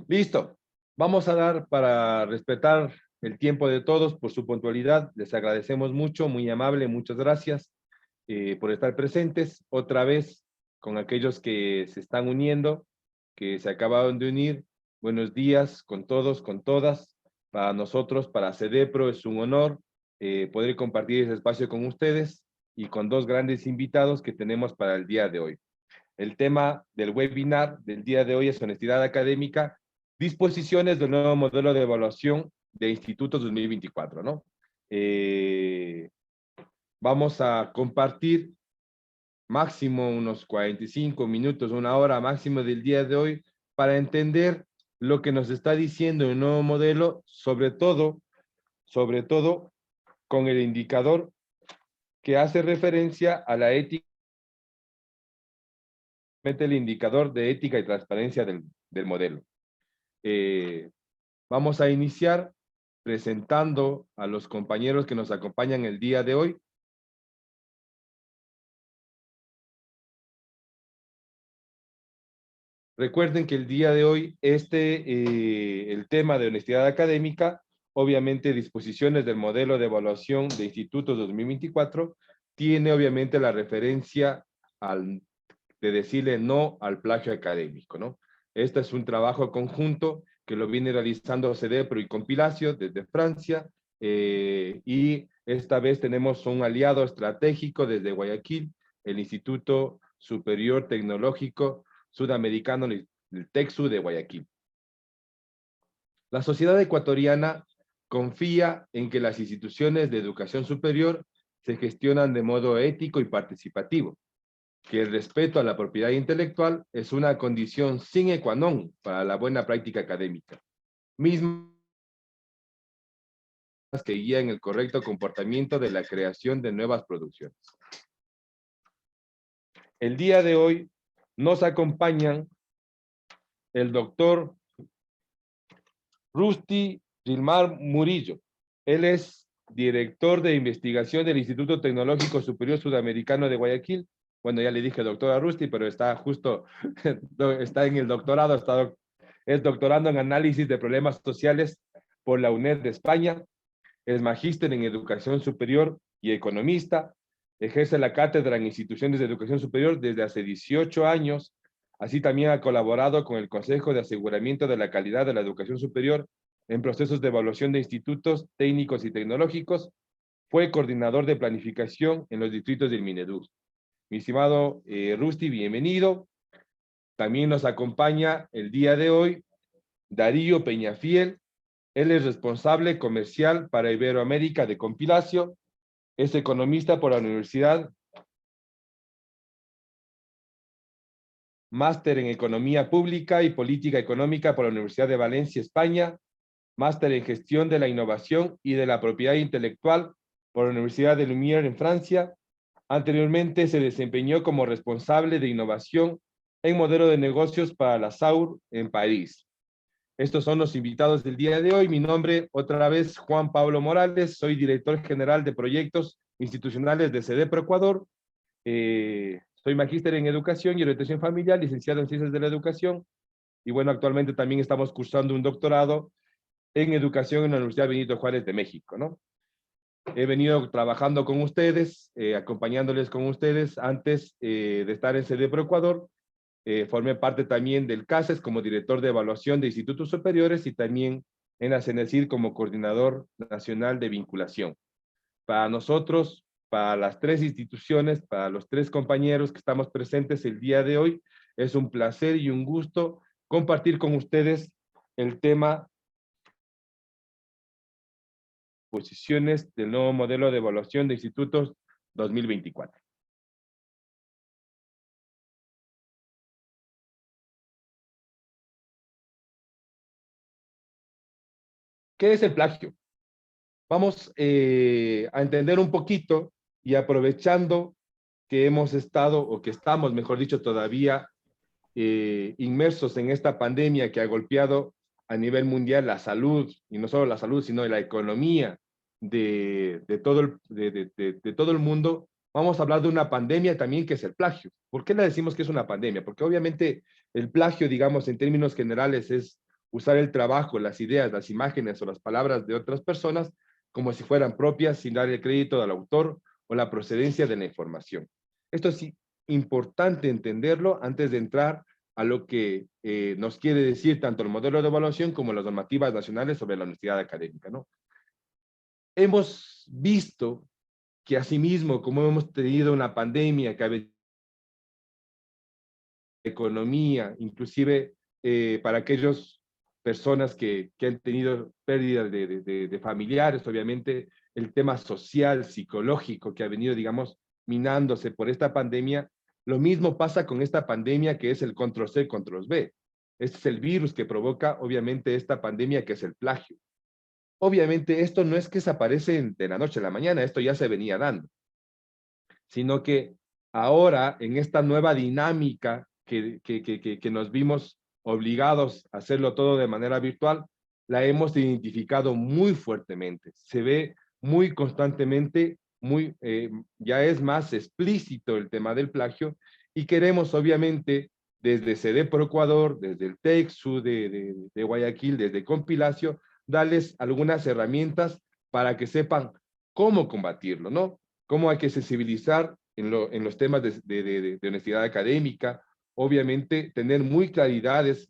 Listo. Vamos a dar para respetar el tiempo de todos por su puntualidad. Les agradecemos mucho, muy amable, muchas gracias por estar presentes. Otra vez con aquellos que se están uniendo, que se acabaron de unir. Buenos días con todos, con todas. Para nosotros, para CEDEPRO, es un honor poder compartir ese espacio con ustedes y con dos grandes invitados que tenemos para el día de hoy. El tema del webinar del día de hoy es honestidad académica, disposiciones del nuevo modelo de evaluación de institutos 2024, ¿no? Vamos a compartir máximo unos 45 minutos, una hora máximo del día de hoy para entender lo que nos está diciendo el nuevo modelo, sobre todo con el indicador que hace referencia a la ética, el indicador de ética y transparencia del modelo. Vamos a iniciar presentando a los compañeros que nos acompañan el día de hoy. Recuerden que el día de hoy el tema de honestidad académica, obviamente disposiciones del modelo de evaluación de institutos 2024, tiene obviamente la referencia de decirle no al plagio académico, ¿no? Este es un trabajo conjunto que lo viene realizando CEDEPRO y Compilacio desde Francia, y esta vez tenemos un aliado estratégico desde Guayaquil, el Instituto Superior Tecnológico Sudamericano, el TECSU de Guayaquil. La sociedad ecuatoriana confía en que las instituciones de educación superior se gestionan de modo ético y participativo, que el respeto a la propiedad intelectual es una condición sine qua non para la buena práctica académica, mismas que guían el correcto comportamiento de la creación de nuevas producciones. El día de hoy nos acompañan el doctor Rusty Gilmar Murillo. Él es director de investigación del Instituto Tecnológico Superior Sudamericano de Guayaquil. Bueno, ya le dije doctor a Rusty, pero está justo, está en el doctorado, es doctorando en análisis de problemas sociales por la UNED de España, es magíster en educación superior y economista, ejerce la cátedra en instituciones de educación superior desde hace 18 años, así también ha colaborado con el Consejo de Aseguramiento de la Calidad de la Educación Superior en procesos de evaluación de institutos técnicos y tecnológicos, fue coordinador de planificación en los distritos del Minedu. Mi estimado Rusty, bienvenido. También nos acompaña el día de hoy Darío Peñafiel. Él es responsable comercial para Iberoamérica de Compilacio, es economista por la Universidad, máster en Economía Pública y Política Económica por la Universidad de Valencia, España, máster en Gestión de la Innovación y de la Propiedad Intelectual por la Universidad de Lumière en Francia. Anteriormente se desempeñó como responsable de innovación en modelo de negocios para la SAUR en París. Estos son los invitados del día de hoy. Mi nombre, otra vez, Juan Pablo Morales. Soy director general de proyectos institucionales de CEDEPRO Ecuador. Soy magíster en educación y orientación familiar, licenciado en ciencias de la educación. Y bueno, actualmente también estamos cursando un doctorado en educación en la Universidad Benito Juárez de México, ¿no? He venido trabajando con ustedes, acompañándoles con ustedes antes de estar en CEDEPRO Ecuador. Formé parte también del CASES como director de evaluación de institutos superiores y también en la CENESID como coordinador nacional de vinculación. Para nosotros, para las tres instituciones, para los tres compañeros que estamos presentes el día de hoy, es un placer y un gusto compartir con ustedes el tema posiciones del nuevo modelo de evaluación de institutos 2024. ¿Qué es el plagio? Vamos a entender un poquito y aprovechando que hemos estado, o que estamos, mejor dicho, todavía inmersos en esta pandemia que ha golpeado a nivel mundial la salud, y no solo la salud, sino la economía de todo el mundo, vamos a hablar de una pandemia también que es el plagio. ¿Por qué le decimos que es una pandemia? Porque obviamente el plagio, digamos, en términos generales es usar el trabajo, las ideas, las imágenes o las palabras de otras personas como si fueran propias sin dar el crédito al autor o la procedencia de la información. Esto es importante entenderlo antes de entrar a lo que nos quiere decir tanto el modelo de evaluación como las normativas nacionales sobre la honestidad académica, ¿no? Hemos visto que asimismo, como hemos tenido una pandemia que ha venido economía, inclusive para aquellas personas que han tenido pérdidas de familiares, obviamente el tema social, psicológico que ha venido, digamos, minándose por esta pandemia, lo mismo pasa con esta pandemia que es el control C, control B. Este es el virus que provoca, obviamente, esta pandemia que es el plagio. Obviamente, esto no es que desaparece de la noche a la mañana, esto ya se venía dando, sino que ahora, en esta nueva dinámica que nos vimos obligados a hacerlo todo de manera virtual, la hemos identificado muy fuertemente. Se ve muy constantemente, ya es más explícito el tema del plagio y queremos obviamente desde CD Pro Ecuador, desde el TECSU de Guayaquil, desde Compilacio, darles algunas herramientas para que sepan cómo combatirlo, ¿no? Cómo hay que sensibilizar en los temas de honestidad académica, obviamente tener muy claridades,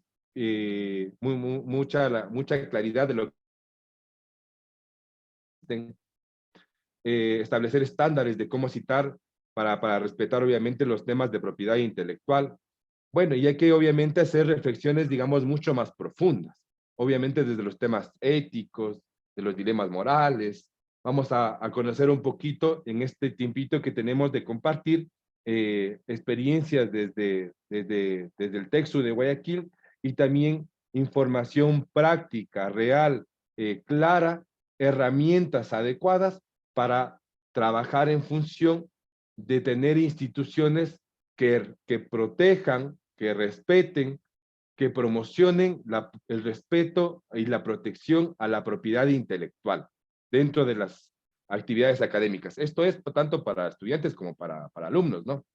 mucha claridad de lo que establecer estándares de cómo citar para respetar obviamente los temas de propiedad intelectual. Bueno, y hay que obviamente hacer reflexiones, digamos, mucho más profundas, obviamente desde los temas éticos, de los dilemas morales. Vamos a conocer un poquito en este tiempito que tenemos de compartir experiencias desde el texto de Guayaquil y también información práctica, real, clara, herramientas adecuadas para trabajar en función de tener instituciones que protejan, que respeten, que promocionen el respeto y la protección a la propiedad intelectual dentro de las actividades académicas. Esto es tanto para estudiantes como para alumnos, ¿no?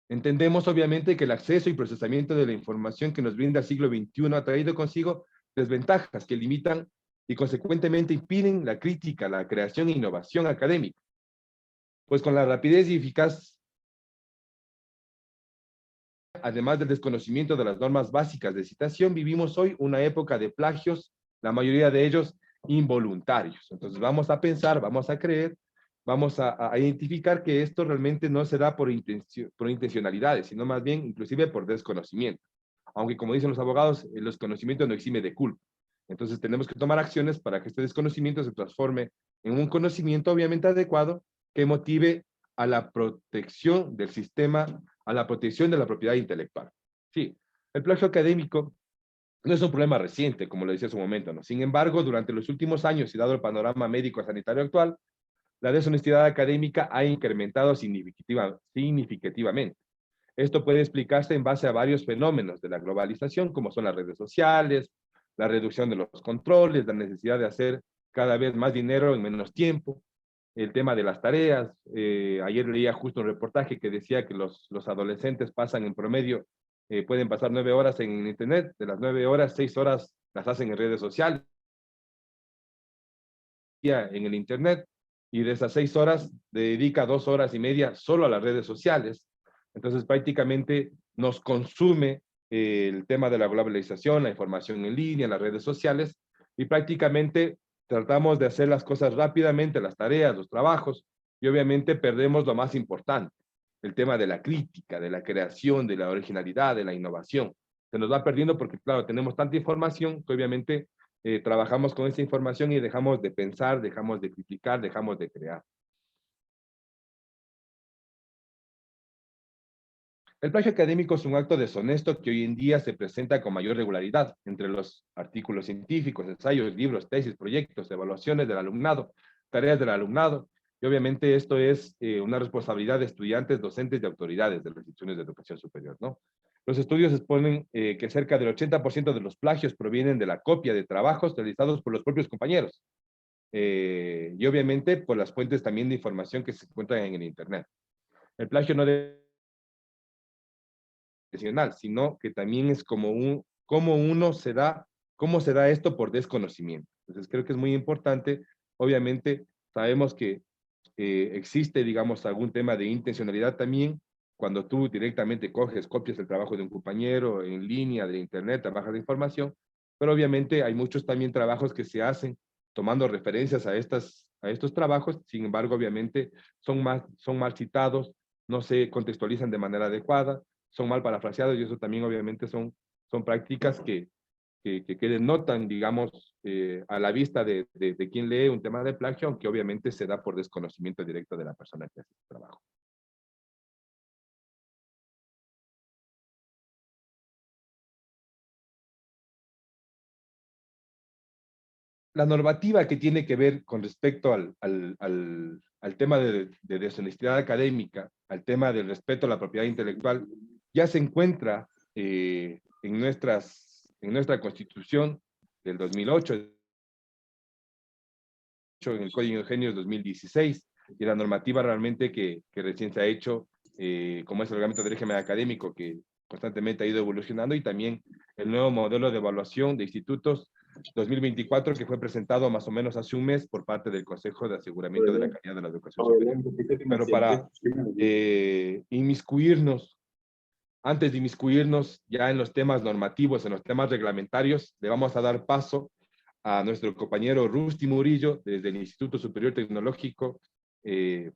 Entendemos obviamente que el acceso y procesamiento de la información que nos brinda el siglo XXI ha traído consigo desventajas que limitan y consecuentemente impiden la crítica, la creación e innovación académica. Pues con la rapidez y eficaz, además del desconocimiento de las normas básicas de citación, vivimos hoy una época de plagios, la mayoría de ellos involuntarios. Entonces vamos a pensar, vamos a creer, vamos a identificar que esto realmente no se da por intencionalidades, sino más bien inclusive por desconocimiento. Aunque como dicen los abogados, el desconocimiento no exime de culpa. Entonces tenemos que tomar acciones para que este desconocimiento se transforme en un conocimiento obviamente adecuado que motive a la protección del sistema, a la protección de la propiedad intelectual. Sí, el plagio académico no es un problema reciente, como lo decía hace un momento, ¿no? Sin embargo, durante los últimos años y dado el panorama médico-sanitario actual, la deshonestidad académica ha incrementado significativamente. Esto puede explicarse en base a varios fenómenos de la globalización, como son las redes sociales, la reducción de los controles, la necesidad de hacer cada vez más dinero en menos tiempo, el tema de las tareas. Ayer leía justo un reportaje que decía que los adolescentes pasan en promedio, pueden pasar 9 horas en Internet, de las 9 horas, 6 horas las hacen en redes sociales, en el Internet, y de esas 6 horas dedica 2 horas y media solo a las redes sociales. Entonces prácticamente nos consume el tema de la globalización, la información en línea, las redes sociales, y prácticamente tratamos de hacer las cosas rápidamente, las tareas, los trabajos, y obviamente perdemos lo más importante, el tema de la crítica, de la creación, de la originalidad, de la innovación. Se nos va perdiendo porque, claro, tenemos tanta información que obviamente trabajamos con esa información y dejamos de pensar, dejamos de criticar, dejamos de crear. El plagio académico es un acto deshonesto que hoy en día se presenta con mayor regularidad entre los artículos científicos, ensayos, libros, tesis, proyectos, evaluaciones del alumnado, tareas del alumnado, y obviamente esto es una responsabilidad de estudiantes, docentes y autoridades de las instituciones de educación superior, ¿no? Los estudios exponen que cerca del 80% de los plagios provienen de la copia de trabajos realizados por los propios compañeros, y obviamente por las fuentes también de información que se encuentran en el Internet. El plagio no debe sino que también es como cómo se da esto por desconocimiento. Entonces creo que es muy importante. Obviamente sabemos que existe, digamos, algún tema de intencionalidad también, cuando tú directamente copias el trabajo de un compañero en línea, de internet, trabajas de información, pero obviamente hay muchos también trabajos que se hacen tomando referencias a estos trabajos, sin embargo, obviamente son mal citados, no se contextualizan de manera adecuada, son mal parafraseados y eso también obviamente son prácticas que denotan, digamos, a la vista de quien lee un tema de plagio, aunque obviamente se da por desconocimiento directo de la persona que hace el trabajo. La normativa que tiene que ver con respecto al tema de deshonestidad académica, al tema del respeto a la propiedad intelectual, ya se encuentra en nuestra Constitución del 2008, en el Código Ingenio 2016, y la normativa realmente que recién se ha hecho, como es el reglamento de régimen académico, que constantemente ha ido evolucionando, y también el nuevo modelo de evaluación de institutos 2024, que fue presentado más o menos hace un mes por parte del Consejo de Aseguramiento de la Calidad de la Educación Superior. Pero para antes de inmiscuirnos ya en los temas normativos, en los temas reglamentarios, le vamos a dar paso a nuestro compañero Rusty Murillo, desde el Instituto Superior Tecnológico, el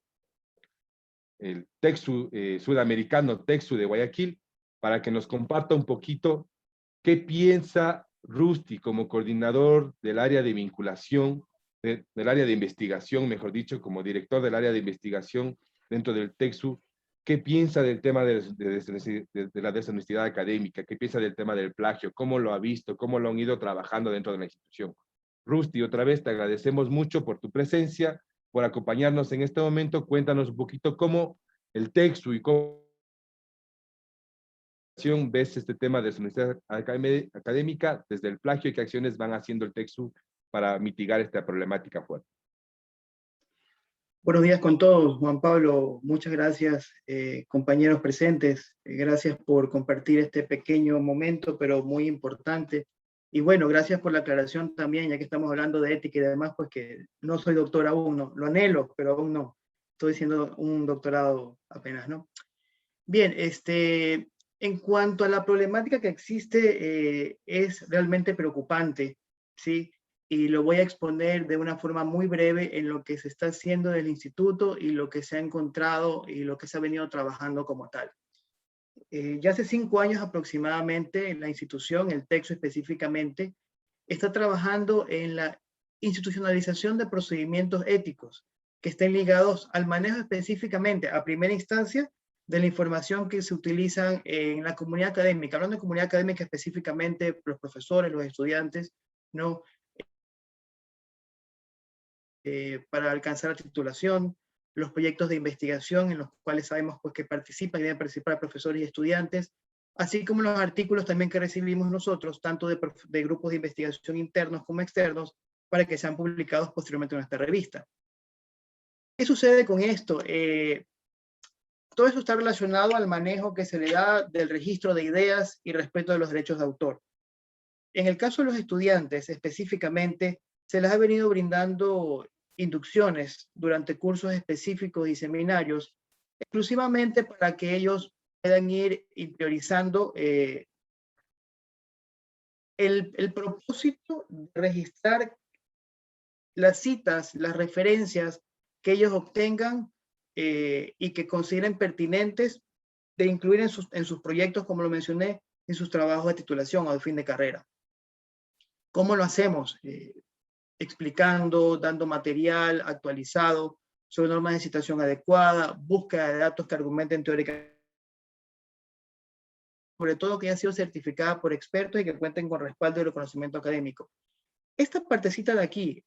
TECSU Sudamericano, TECSU de Guayaquil, para que nos comparta un poquito qué piensa Rusty como coordinador del área de vinculación, del área de investigación, mejor dicho, como director del área de investigación dentro del TECSU. ¿Qué piensa del tema de la deshonestidad académica? ¿Qué piensa del tema del plagio? ¿Cómo lo ha visto? ¿Cómo lo han ido trabajando dentro de la institución? Rusty, otra vez te agradecemos mucho por tu presencia, por acompañarnos en este momento. Cuéntanos un poquito cómo el TECSU y cómo ves este tema de deshonestidad académica desde el plagio y qué acciones van haciendo el TECSU para mitigar esta problemática fuerte. Buenos días con todos, Juan Pablo. Muchas gracias, compañeros presentes. Gracias por compartir este pequeño momento, pero muy importante. Y bueno, gracias por la aclaración también, ya que estamos hablando de ética y demás, pues que no soy doctor aún, no. Lo anhelo, pero aún no. Estoy haciendo un doctorado apenas, ¿no? Bien, en cuanto a la problemática que existe, es realmente preocupante, ¿sí? Y lo voy a exponer de una forma muy breve en lo que se está haciendo del instituto y lo que se ha encontrado y lo que se ha venido trabajando como tal. Ya hace 5 años aproximadamente, la institución, el TECSU específicamente, está trabajando en la institucionalización de procedimientos éticos que estén ligados al manejo específicamente, a primera instancia, de la información que se utiliza en la comunidad académica. Hablando de comunidad académica específicamente, los profesores, los estudiantes, ¿no? Para alcanzar la titulación, los proyectos de investigación en los cuales sabemos pues, que participan y deben participar profesores y estudiantes, así como los artículos también que recibimos nosotros, tanto de grupos de investigación internos como externos, para que sean publicados posteriormente en esta revista. ¿Qué sucede con esto? Todo eso está relacionado al manejo que se le da del registro de ideas y respeto de los derechos de autor. En el caso de los estudiantes, específicamente, se les ha venido brindando inducciones durante cursos específicos y seminarios, exclusivamente para que ellos puedan ir interiorizando el propósito de registrar las citas, las referencias que ellos obtengan y que consideren pertinentes de incluir en sus proyectos, como lo mencioné, en sus trabajos de titulación o de fin de carrera. ¿Cómo lo hacemos? Explicando, dando material actualizado sobre normas de citación adecuada, búsqueda de datos que argumenten teóricamente, sobre todo que hayan sido certificadas por expertos y que cuenten con respaldo del conocimiento académico. Esta partecita de aquí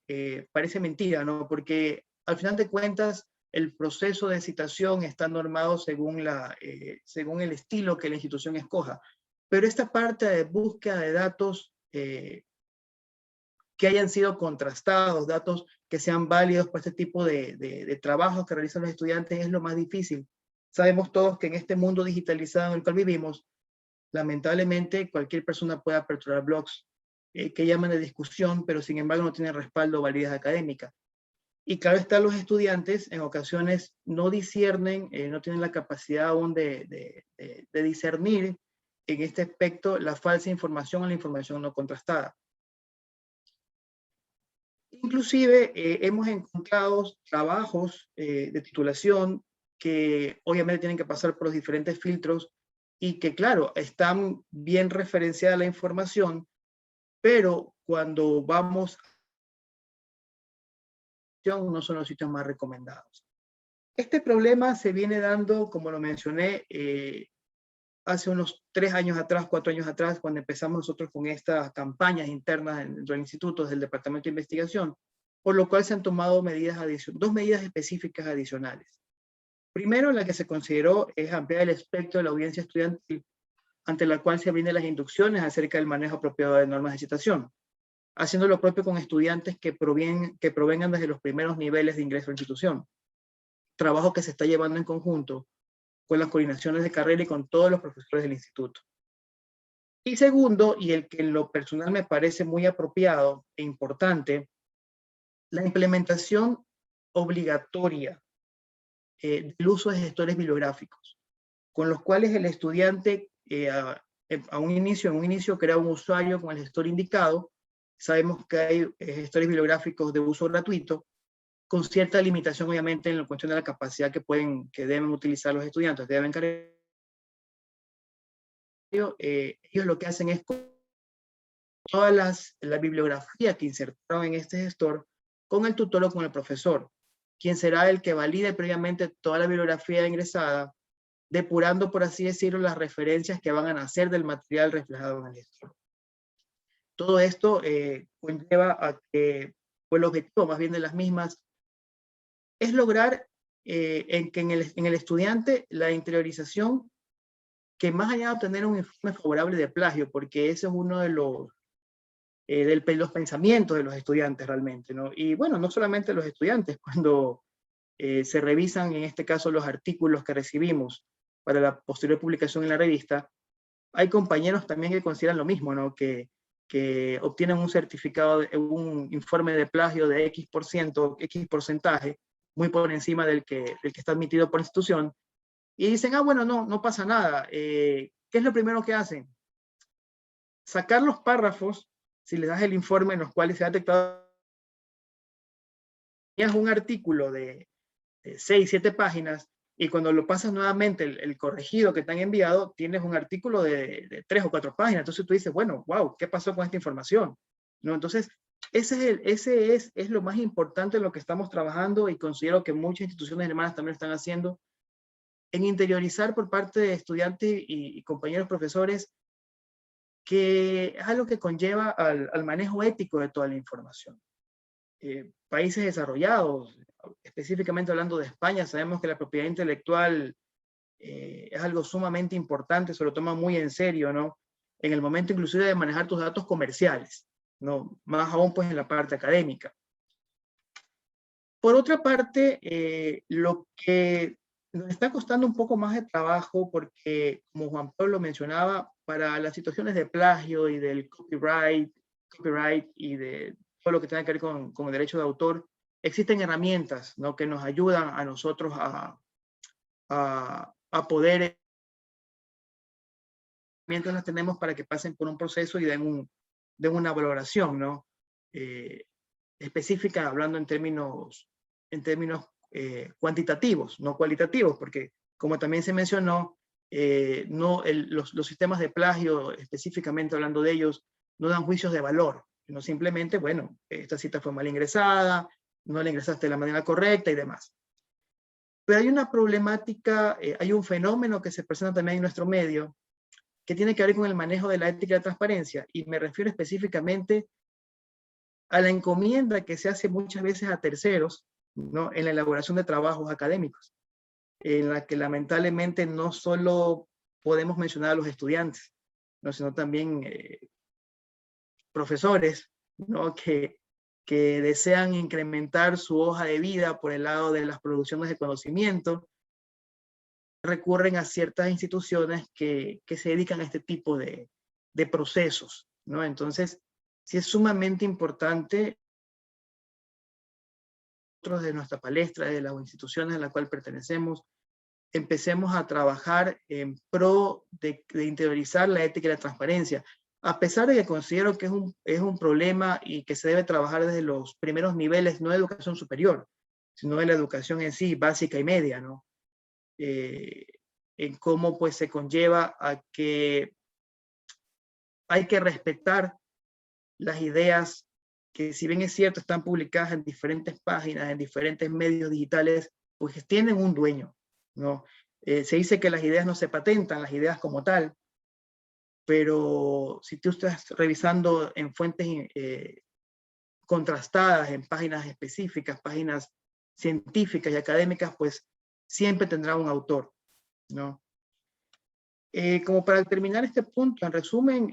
parece mentira, ¿no? Porque al final de cuentas el proceso de citación está normado según el estilo que la institución escoja. Pero esta parte de búsqueda de datos que hayan sido contrastados, datos que sean válidos para este tipo de trabajos que realizan los estudiantes es lo más difícil. Sabemos todos que en este mundo digitalizado en el cual vivimos, lamentablemente cualquier persona puede aperturar blogs que llaman de discusión, pero sin embargo no tienen respaldo o validez académica. Y claro está, los estudiantes en ocasiones no disciernen, no tienen la capacidad aún de discernir en este aspecto la falsa información o la información no contrastada. Inclusive hemos encontrado trabajos de titulación que obviamente tienen que pasar por los diferentes filtros y que, claro, están bien referenciada la información, pero cuando vamos no son los sitios más recomendados. Este problema se viene dando, como lo mencioné, hace unos 3 años atrás, 4 años atrás, cuando empezamos nosotros con estas campañas internas dentro del instituto, del Departamento de Investigación, por lo cual se han tomado dos medidas específicas adicionales. Primero, la que se consideró es ampliar el espectro de la audiencia estudiantil, ante la cual se brinden las inducciones acerca del manejo apropiado de normas de citación, haciendo lo propio con estudiantes que provengan desde los primeros niveles de ingreso a la institución. Trabajo que se está llevando en conjunto con las coordinaciones de carrera y con todos los profesores del instituto. Y segundo, y el que en lo personal me parece muy apropiado e importante, la implementación obligatoria del uso de gestores bibliográficos, con los cuales el estudiante en un inicio crea un usuario con el gestor indicado. Sabemos que hay gestores bibliográficos de uso gratuito, con cierta limitación obviamente en la cuestión de la capacidad que deben utilizar los estudiantes. Ellos lo que hacen es toda la bibliografía que insertaron en este gestor con el tutor o con el profesor, quien será el que valide previamente toda la bibliografía ingresada, depurando, por así decirlo, las referencias que van a nacer del material reflejado en el gestor. Todo esto conlleva a que, pues el objetivo más bien de las mismas, es lograr en el estudiante la interiorización, que más allá de obtener un informe favorable de plagio, porque ese es uno de los pensamientos de los estudiantes realmente, ¿no? Y bueno, no solamente los estudiantes, cuando se revisan en este caso los artículos que recibimos para la posterior publicación en la revista, hay compañeros también que consideran lo mismo, ¿no? Que obtienen un certificado, un informe de plagio de X porcentaje, muy por encima del que está admitido por institución, y dicen, bueno, no pasa nada. ¿Qué es lo primero que hacen? Sacar los párrafos, si les das el informe en los cuales se ha detectado un artículo de 6, 7 páginas, y cuando lo pasas nuevamente el corregido que te han enviado, tienes un artículo de 3 o 4 páginas. Entonces tú dices, bueno, wow, ¿qué pasó con esta información? ¿No? Entonces, ese es lo más importante en lo que estamos trabajando, y considero que muchas instituciones hermanas también lo están haciendo, en interiorizar por parte de estudiantes y compañeros profesores, que es algo que conlleva al manejo ético de toda la información. Países desarrollados, específicamente hablando de España, sabemos que la propiedad intelectual es algo sumamente importante, se lo toma muy en serio, ¿no? En el momento inclusive de manejar tus datos comerciales, ¿no? Más aún pues en la parte académica. Por otra parte, lo que nos está costando un poco más de trabajo, porque como Juan Pablo mencionaba, para las situaciones de plagio y del copyright y de todo lo que tenga que ver con el derecho de autor, existen herramientas, ¿no? Que nos ayudan a nosotros a poder, mientras las tenemos, para que pasen por un proceso y den una valoración, ¿no? Específica, hablando en términos cuantitativos, no cualitativos, porque como también se mencionó, los sistemas de plagio, específicamente hablando de ellos, no dan juicios de valor, sino simplemente, bueno, esta cita fue mal ingresada, no la ingresaste de la manera correcta y demás. Pero hay una problemática, hay un fenómeno que se presenta también en nuestro medio, que tiene que ver con el manejo de la ética y la transparencia, y me refiero específicamente a la encomienda que se hace muchas veces a terceros, ¿no? En la elaboración de trabajos académicos, en la que lamentablemente no solo podemos mencionar a los estudiantes, ¿no? Sino también profesores, ¿no? que desean incrementar su hoja de vida por el lado de las producciones de conocimiento, recurren a ciertas instituciones que se dedican a este tipo de procesos, ¿no? Entonces, sí es sumamente importante nosotros de nuestra palestra, de las instituciones a las cuales pertenecemos, empecemos a trabajar en pro de interiorizar la ética y la transparencia, a pesar de que considero que es un problema y que se debe trabajar desde los primeros niveles, no de educación superior, sino de la educación en sí, básica y media, ¿no? En cómo pues se conlleva a que hay que respetar las ideas que, si bien es cierto, están publicadas en diferentes páginas, en diferentes medios digitales, pues tienen un dueño, ¿no? Se dice que las ideas no se patentan, las ideas como tal, pero si tú estás revisando en fuentes contrastadas, en páginas específicas, páginas científicas y académicas, pues siempre tendrá un autor, ¿no? Como para terminar este punto, en resumen,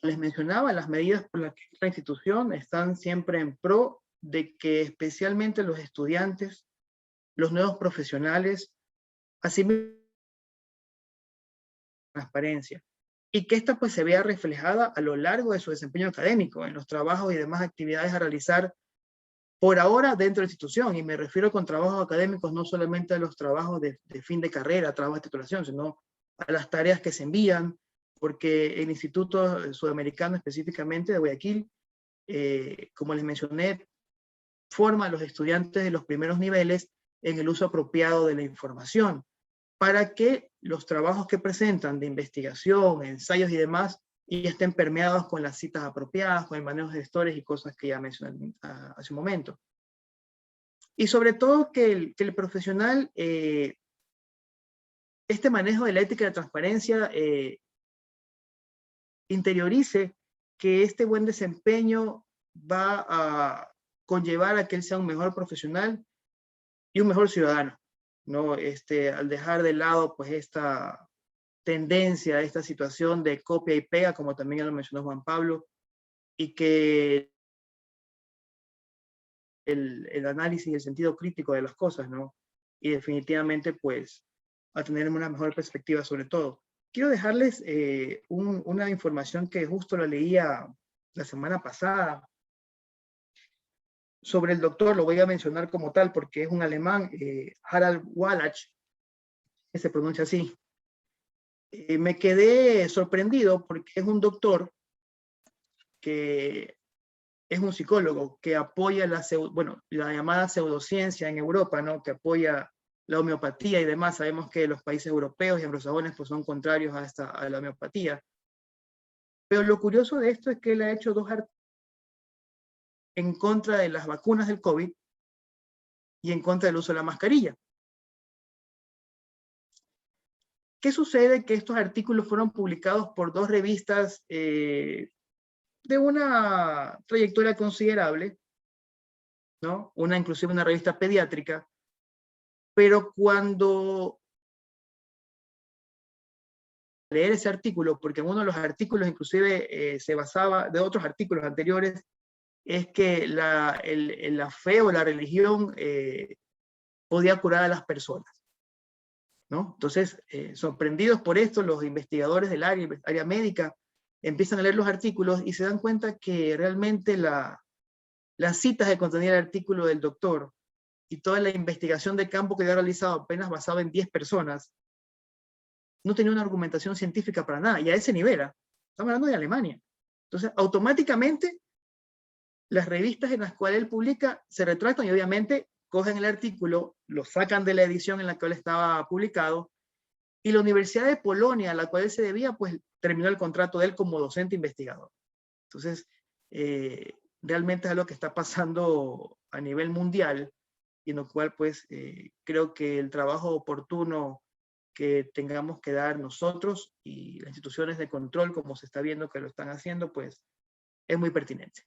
les mencionaba, las medidas por las que la institución están siempre en pro de que especialmente los estudiantes, los nuevos profesionales, asimismo transparencia, y que esta pues se vea reflejada a lo largo de su desempeño académico, en los trabajos y demás actividades a realizar por ahora dentro de la institución, y me refiero con trabajos académicos no solamente a los trabajos de fin de carrera, trabajos de titulación, sino a las tareas que se envían, porque el Instituto Sudamericano específicamente de Guayaquil, como les mencioné, forma a los estudiantes de los primeros niveles en el uso apropiado de la información, para que los trabajos que presentan de investigación, ensayos y demás, y estén permeados con las citas apropiadas, con el manejo de gestores y cosas que ya mencioné hace un momento. Y sobre todo que el profesional, este manejo de la ética y la transparencia, interiorice que este buen desempeño va a conllevar a que él sea un mejor profesional y un mejor ciudadano, ¿no? Al dejar de lado pues esta tendencia, esta situación de copia y pega, como también ya lo mencionó Juan Pablo, y que el análisis y el sentido crítico de las cosas, ¿no? Y definitivamente pues a tener una mejor perspectiva sobre todo. Quiero dejarles una información que justo la leía la semana pasada sobre el doctor, lo voy a mencionar como tal porque es un alemán, Harald Wallach, que se pronuncia así. Me quedé sorprendido porque es un doctor que es un psicólogo que apoya la llamada pseudociencia en Europa, ¿no? Que apoya la homeopatía y demás. Sabemos que los países europeos y anglosajones pues, son contrarios a la homeopatía. Pero lo curioso de esto es que él ha hecho 2 artículos en contra de las vacunas del COVID y en contra del uso de la mascarilla. ¿Qué sucede? Que estos artículos fueron publicados por 2 revistas de una trayectoria considerable, ¿no? Inclusive una revista pediátrica, pero cuando leer ese artículo, porque en uno de los artículos inclusive se basaba de otros artículos anteriores, es que la fe o la religión podía curar a las personas, ¿no? Entonces, sorprendidos por esto, los investigadores del área médica empiezan a leer los artículos y se dan cuenta que realmente las citas que contenía el artículo del doctor y toda la investigación de campo que había realizado apenas basada en 10 personas, no tenía una argumentación científica para nada, y a ese nivel, estamos hablando de Alemania. Entonces, automáticamente, las revistas en las cuales él publica se retractan y obviamente cogen el artículo, lo sacan de la edición en la cual estaba publicado, y la Universidad de Polonia, a la cual él se debía, pues terminó el contrato de él como docente investigador. Entonces, realmente es algo que está pasando a nivel mundial, y en lo cual, pues, creo que el trabajo oportuno que tengamos que dar nosotros y las instituciones de control, como se está viendo que lo están haciendo, pues, es muy pertinente.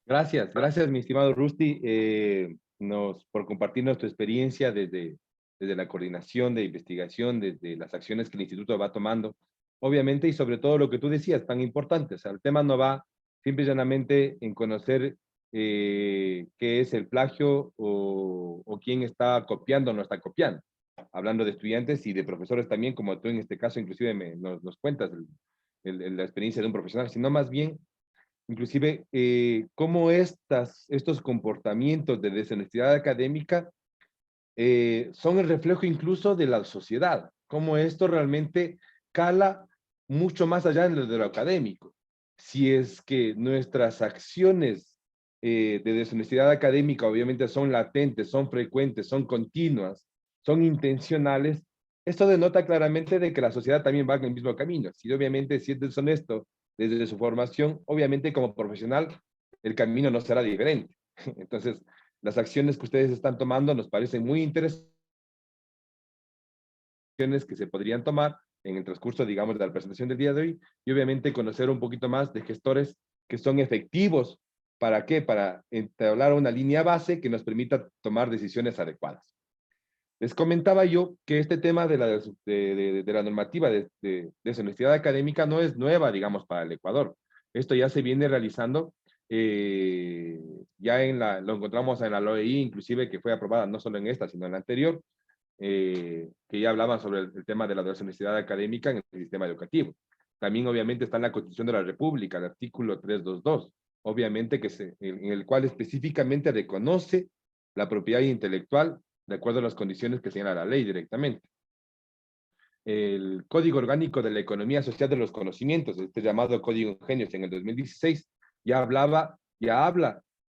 Gracias, mi estimado Rusty, por compartirnos tu experiencia desde la coordinación de investigación, desde las acciones que el instituto va tomando, obviamente, y sobre todo lo que tú decías, tan importante. O sea, el tema no va simple y llanamente en conocer qué es el plagio o quién está copiando o no está copiando. Hablando de estudiantes y de profesores también, como tú en este caso inclusive nos cuentas la experiencia de un profesional, sino más bien, inclusive, cómo estos comportamientos de deshonestidad académica son el reflejo incluso de la sociedad, cómo esto realmente cala mucho más allá de lo académico. Si es que nuestras acciones de deshonestidad académica obviamente son latentes, son frecuentes, son continuas, son intencionales, esto denota claramente de que la sociedad también va en el mismo camino. Si obviamente si es deshonesto desde su formación, obviamente como profesional el camino no será diferente. Entonces, las acciones que ustedes están tomando nos parecen muy interesantes que se podrían tomar en el transcurso, digamos, de la presentación del día de hoy y obviamente conocer un poquito más de gestores que son efectivos. ¿Para qué? Para entablar una línea base que nos permita tomar decisiones adecuadas. Les comentaba yo que este tema de la normativa de deshonestidad académica no es nueva, digamos, para el Ecuador. Esto ya se viene realizando, ya lo encontramos en la LOEI, inclusive que fue aprobada no solo en esta, sino en la anterior, que ya hablaban sobre el tema de la deshonestidad académica en el sistema educativo. También obviamente está en la Constitución de la República, el artículo 322, obviamente en el cual específicamente reconoce la propiedad intelectual de acuerdo a las condiciones que señala la ley directamente. El Código Orgánico de la Economía Social de los Conocimientos, este llamado Código Ingenios en el 2016, ya habla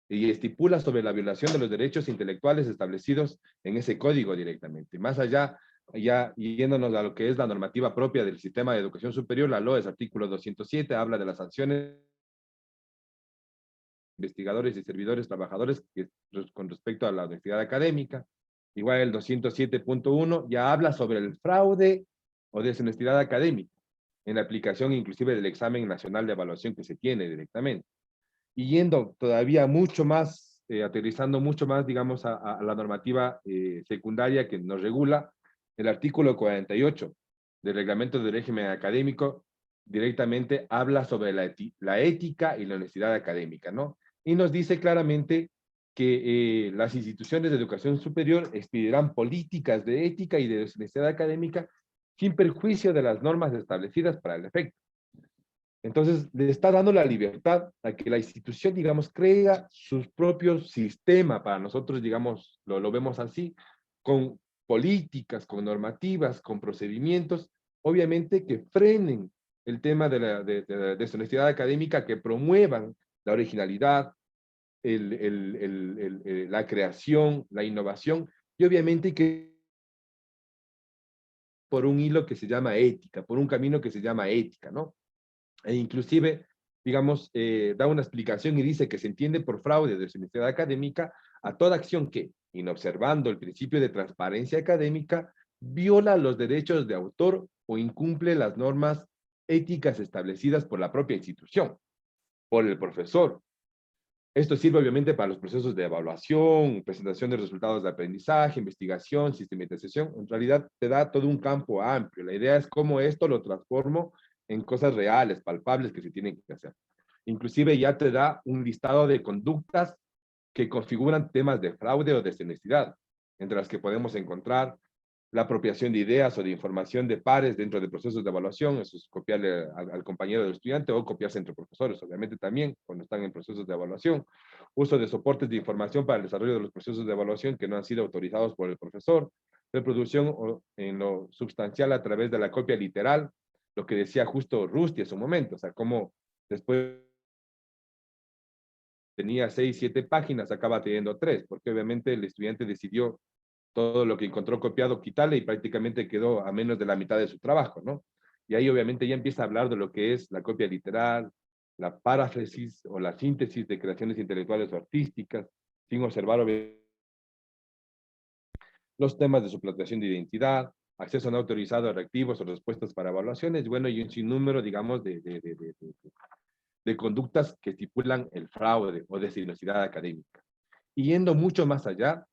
y estipula sobre la violación de los derechos intelectuales establecidos en ese código directamente. Más allá, ya yéndonos a lo que es la normativa propia del sistema de educación superior, la LOES, artículo 207, habla de las sanciones investigadores y servidores trabajadores con respecto a la honestidad académica. Igual el 207.1 ya habla sobre el fraude o deshonestidad académica en la aplicación inclusive del examen nacional de evaluación que se tiene directamente. Y yendo todavía mucho más, aterrizando mucho más, digamos, a la normativa secundaria que nos regula, el artículo 48 del reglamento de régimen académico directamente habla sobre la ética y la honestidad académica, ¿no? Y nos dice claramente que las instituciones de educación superior expedirán políticas de ética y de deshonestidad académica sin perjuicio de las normas establecidas para el efecto. Entonces, le está dando la libertad a que la institución, digamos, crea sus propios sistemas, para nosotros, digamos, lo vemos así, con políticas, con normativas, con procedimientos, obviamente que frenen el tema de la deshonestidad académica, que promuevan la originalidad, la creación, la innovación, y obviamente que por un hilo que se llama ética, por un camino que se llama ética, ¿no? E inclusive, digamos, da una explicación y dice que se entiende por fraude de deshonestidad académica a toda acción que, inobservando el principio de transparencia académica, viola los derechos de autor o incumple las normas éticas establecidas por la propia institución, por el profesor. Esto sirve obviamente para los procesos de evaluación, presentación de resultados de aprendizaje, investigación, sistematización. En realidad te da todo un campo amplio. La idea es cómo esto lo transformo en cosas reales, palpables que se tienen que hacer. Inclusive ya te da un listado de conductas que configuran temas de fraude o deshonestidad, entre las que podemos encontrar la apropiación de ideas o de información de pares dentro de procesos de evaluación, eso es copiarle al compañero del estudiante o copiarse entre profesores, obviamente también cuando están en procesos de evaluación. Uso de soportes de información para el desarrollo de los procesos de evaluación que no han sido autorizados por el profesor. Reproducción en lo sustancial a través de la copia literal, lo que decía justo Rusty en su momento, o sea, cómo después tenía 6, 7 páginas, acaba teniendo 3, porque obviamente el estudiante decidió todo lo que encontró copiado, quitarle y prácticamente quedó a menos de la mitad de su trabajo, ¿no? Y ahí obviamente ya empieza a hablar de lo que es la copia literal, la paráfrasis o la síntesis de creaciones intelectuales o artísticas, sin observar los temas de suplantación de identidad, acceso no autorizado a reactivos o respuestas para evaluaciones, bueno, y un sinnúmero, digamos, de conductas que estipulan el fraude o deshonestidad académica. Y yendo mucho más allá,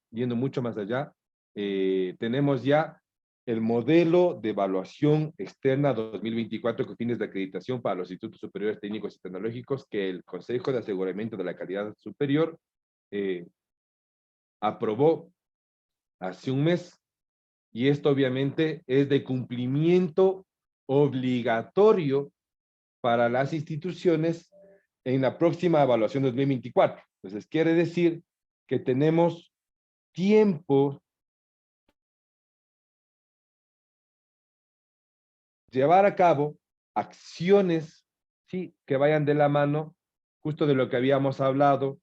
tenemos ya el modelo de evaluación externa 2024 con fines de acreditación para los institutos superiores técnicos y tecnológicos que el Consejo de Aseguramiento de la Calidad Superior aprobó hace un mes. Y esto obviamente es de cumplimiento obligatorio para las instituciones en la próxima evaluación 2024. Entonces, quiere decir que tenemos tiempo llevar a cabo acciones, sí, que vayan de la mano, justo de lo que habíamos hablado,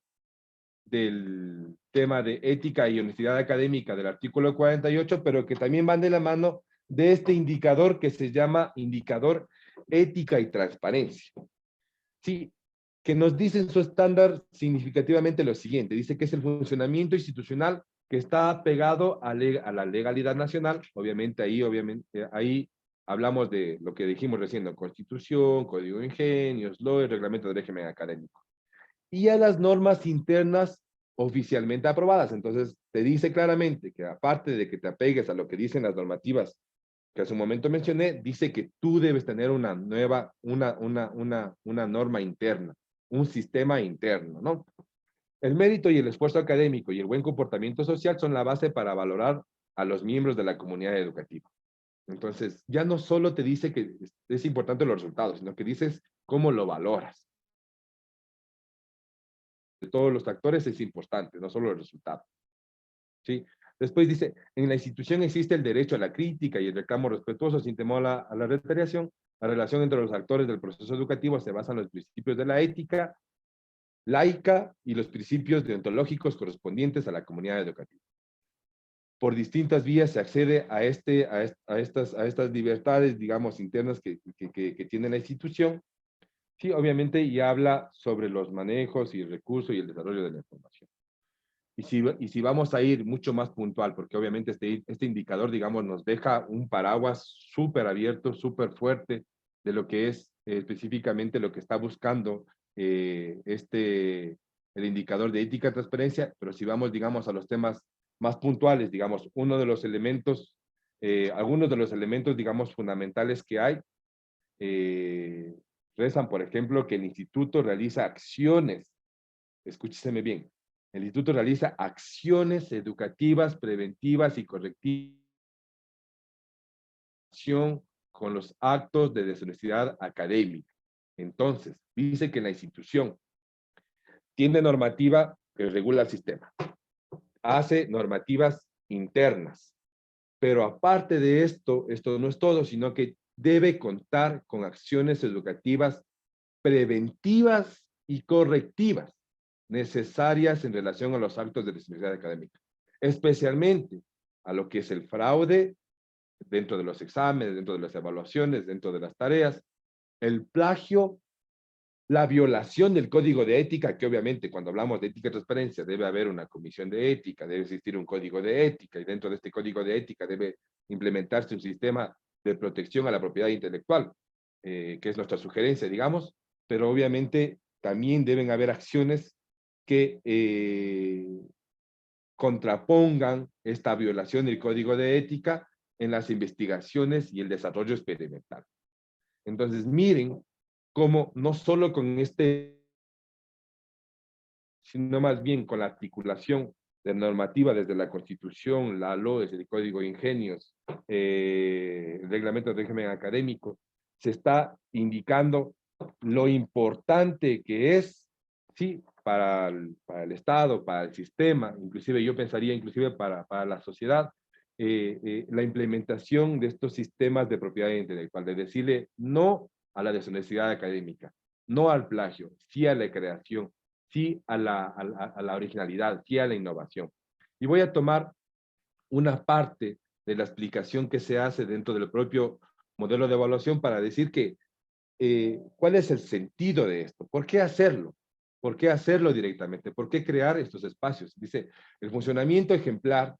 del tema de ética y honestidad académica del artículo 48, pero que también van de la mano de este indicador que se llama indicador ética y transparencia. Sí, que nos dice en su estándar significativamente lo siguiente, dice que es el funcionamiento institucional que está apegado a la legalidad nacional, obviamente ahí hablamos de lo que dijimos recién, ¿no? Constitución, Código de Ingenios, LOE, Reglamento de Régimen Académico, y a las normas internas oficialmente aprobadas. Entonces, te dice claramente que aparte de que te apegues a lo que dicen las normativas que hace un momento mencioné, dice que tú debes tener una norma interna, un sistema interno, ¿no? El mérito y el esfuerzo académico y el buen comportamiento social son la base para valorar a los miembros de la comunidad educativa. Entonces, ya no solo te dice que es importante los resultados, sino que dices cómo lo valoras. De todos los factores es importante, no solo el resultado. ¿Sí? Después dice, en la institución existe el derecho a la crítica y el reclamo respetuoso sin temor a la retaliación. La relación entre los actores del proceso educativo se basa en los principios de la ética laica y los principios deontológicos correspondientes a la comunidad educativa. Por distintas vías se accede a estas libertades, digamos, internas que tiene la institución. Sí, obviamente, y habla sobre los manejos y recursos y el desarrollo de la información. Y si vamos a ir mucho más puntual, porque obviamente este indicador, digamos, nos deja un paraguas súper abierto, súper fuerte de lo que es específicamente lo que está buscando el indicador de ética y transparencia, pero si vamos, digamos, a los temas más puntuales, digamos, algunos de los elementos, digamos, fundamentales que hay, rezan, por ejemplo, que el instituto realiza acciones, escúcheme bien, el instituto realiza acciones educativas, preventivas y correctivas con los actos de deshonestidad académica. Entonces, dice que la institución tiene normativa que regula el sistema, hace normativas internas, pero aparte de esto no es todo, sino que debe contar con acciones educativas preventivas y correctivas necesarias en relación a los actos de deshonestidad académica, especialmente a lo que es el fraude dentro de los exámenes, dentro de las evaluaciones, dentro de las tareas, el plagio, la violación del código de ética, que obviamente cuando hablamos de ética y transparencia debe haber una comisión de ética, debe existir un código de ética, y dentro de este código de ética debe implementarse un sistema de protección a la propiedad intelectual, que es nuestra sugerencia, digamos, pero obviamente también deben haber acciones que contrapongan esta violación del código de ética en las investigaciones y el desarrollo experimental. Entonces, miren cómo no solo con sino más bien con la articulación de normativa desde la Constitución, la LOE, el Código de Ingenios, el Reglamento de Régimen Académico, se está indicando lo importante que es, sí, para el Estado, para el sistema, inclusive yo pensaría inclusive para la sociedad, la implementación de estos sistemas de propiedad intelectual, de decirle no a la deshonestidad académica, no al plagio, sí a la creación, sí a la originalidad, sí a la innovación. Y voy a tomar una parte de la explicación que se hace dentro del propio modelo de evaluación para decir que cuál es el sentido de esto, por qué hacerlo, por qué hacerlo directamente, por qué crear estos espacios. Dice, el funcionamiento ejemplar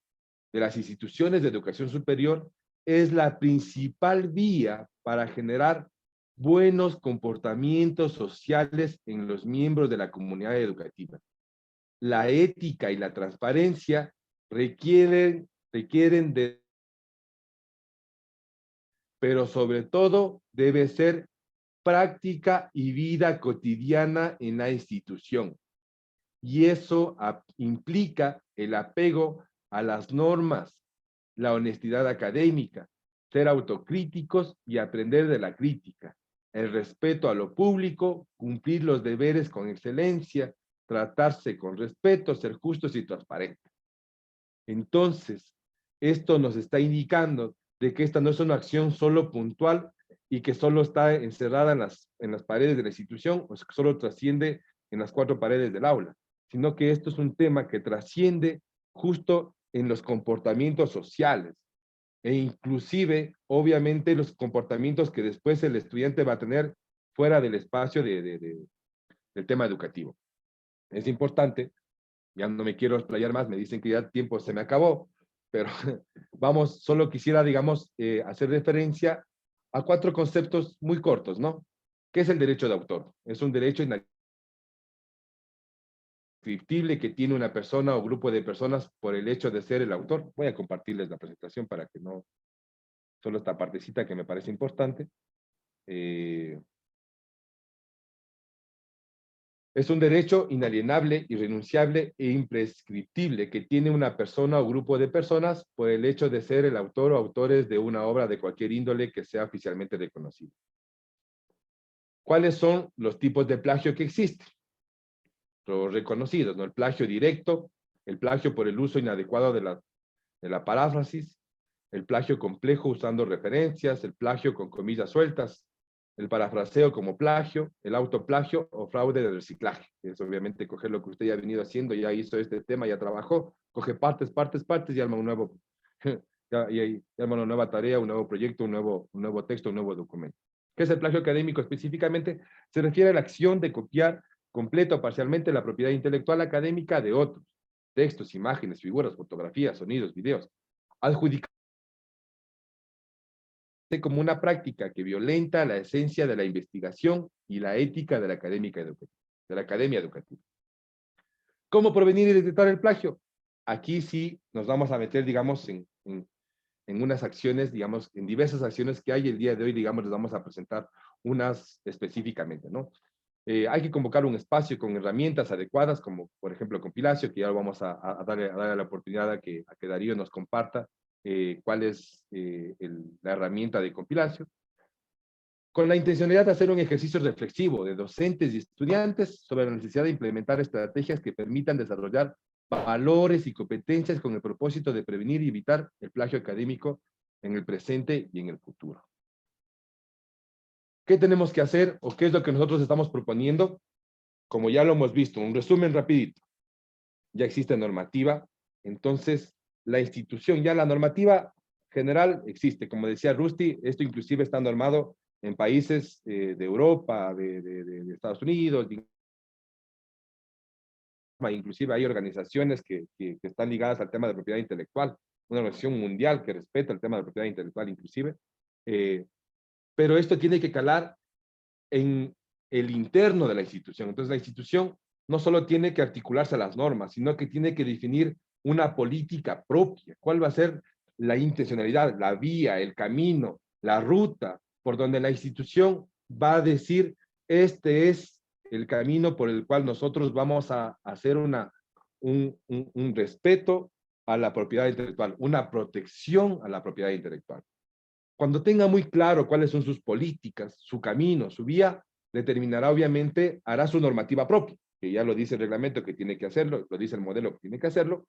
de las instituciones de educación superior es la principal vía para generar buenos comportamientos sociales en los miembros de la comunidad educativa. La ética y la transparencia requieren de pero sobre todo debe ser práctica y vida cotidiana en la institución. Y eso implica el apego a las normas, la honestidad académica, ser autocríticos y aprender de la crítica, el respeto a lo público, cumplir los deberes con excelencia, tratarse con respeto, ser justos y transparentes. Entonces, esto nos está indicando de que esta no es una acción solo puntual y que solo está encerrada en las paredes de la institución, o que solo trasciende en las 4 paredes del aula, sino que esto es un tema que trasciende justo en los comportamientos sociales e inclusive, obviamente, los comportamientos que después el estudiante va a tener fuera del espacio del tema educativo. Es importante, ya no me quiero explayar más, me dicen que ya el tiempo se me acabó, pero vamos, solo quisiera, digamos, hacer referencia a 4 conceptos muy cortos, ¿no? ¿Qué es el derecho de autor? Es un derecho inascriptible que tiene una persona o grupo de personas por el hecho de ser el autor. Voy a compartirles la presentación para que no, solo esta partecita que me parece importante. Es un derecho inalienable, irrenunciable e imprescriptible que tiene una persona o grupo de personas por el hecho de ser el autor o autores de una obra de cualquier índole que sea oficialmente reconocida. ¿Cuáles son los tipos de plagio que existen? Los reconocidos, ¿no? El plagio directo, el plagio por el uso inadecuado de la paráfrasis, el plagio complejo usando referencias, el plagio con comillas sueltas, el parafraseo como plagio, el autoplagio o fraude de reciclaje. Es obviamente coger lo que usted ya ha venido haciendo, ya hizo este tema, ya trabajó, coge partes y arma un nuevo, y arma una nueva tarea, un nuevo proyecto, un nuevo texto, un nuevo documento. ¿Qué es el plagio académico específicamente? Se refiere a la acción de copiar completa o parcialmente la propiedad intelectual académica de otros, textos, imágenes, figuras, fotografías, sonidos, videos, adjudicar como una práctica que violenta la esencia de la investigación y la ética de la academia educativa. ¿Cómo prevenir y detectar el plagio? Aquí sí nos vamos a meter, digamos, en unas acciones, digamos, en diversas acciones que hay el día de hoy, digamos, les vamos a presentar unas específicamente, ¿no? Hay que convocar un espacio con herramientas adecuadas, como por ejemplo Compilacio, que ya lo vamos a darle la oportunidad a que Darío nos comparta cuál es la herramienta de Compilacio, con la intencionalidad de hacer un ejercicio reflexivo de docentes y estudiantes sobre la necesidad de implementar estrategias que permitan desarrollar valores y competencias con el propósito de prevenir y evitar el plagio académico en el presente y en el futuro. ¿Qué tenemos que hacer o qué es lo que nosotros estamos proponiendo? Como ya lo hemos visto, un resumen rapidito. Ya existe normativa, entonces la institución, ya la normativa general existe. Como decía Rusty, esto inclusive está normado en países de Europa, de Estados Unidos, inclusive hay organizaciones que están ligadas al tema de propiedad intelectual, una organización mundial que respeta el tema de propiedad intelectual inclusive, pero esto tiene que calar en el interno de la institución. Entonces la institución no solo tiene que articularse a las normas, sino que tiene que definir una política propia. ¿Cuál va a ser la intencionalidad, la vía, el camino, la ruta por donde la institución va a decir, este es el camino por el cual nosotros vamos a hacer un respeto a la propiedad intelectual, una protección a la propiedad intelectual? Cuando tenga muy claro cuáles son sus políticas, su camino, su vía, determinará obviamente, hará su normativa propia, que ya lo dice el reglamento que tiene que hacerlo, lo dice el modelo que tiene que hacerlo.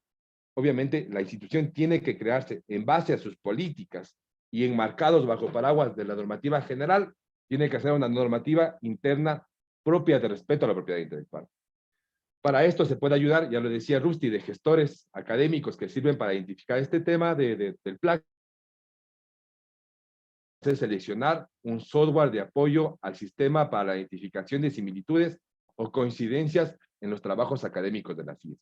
Obviamente la institución tiene que crearse en base a sus políticas y enmarcados bajo paraguas de la normativa general, tiene que hacer una normativa interna propia de respeto a la propiedad intelectual. Para esto se puede ayudar, ya lo decía Rusty, de gestores académicos que sirven para identificar este tema del plagio, seleccionar un software de apoyo al sistema para la identificación de similitudes o coincidencias en los trabajos académicos de la CIES.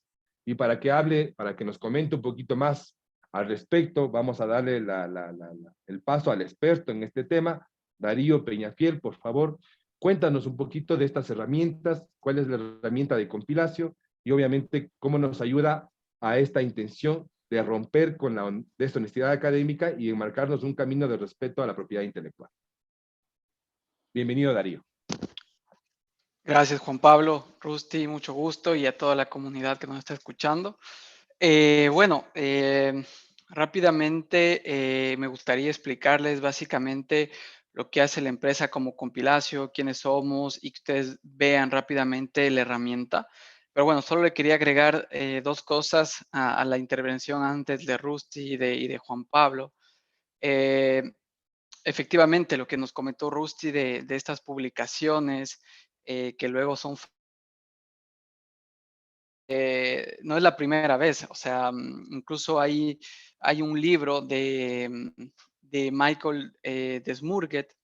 Y para que nos comente un poquito más al respecto, vamos a darle el paso al experto en este tema, Darío Peñafiel. Por favor, cuéntanos un poquito de estas herramientas, cuál es la herramienta de compilación y obviamente cómo nos ayuda a esta intención de romper con la deshonestidad académica y enmarcarnos un camino de respeto a la propiedad intelectual. Bienvenido, Darío. Gracias, Juan Pablo, Rusty, mucho gusto, y a toda la comunidad que nos está escuchando. Rápidamente me gustaría explicarles básicamente lo que hace la empresa como Compilatio, quiénes somos, y que ustedes vean rápidamente la herramienta. Pero bueno, solo le quería agregar dos cosas a la intervención antes de Rusty y de Juan Pablo. Efectivamente, lo que nos comentó Rusty de estas publicaciones que luego son no es la primera vez, o sea, incluso hay un libro de Michael Desmourget,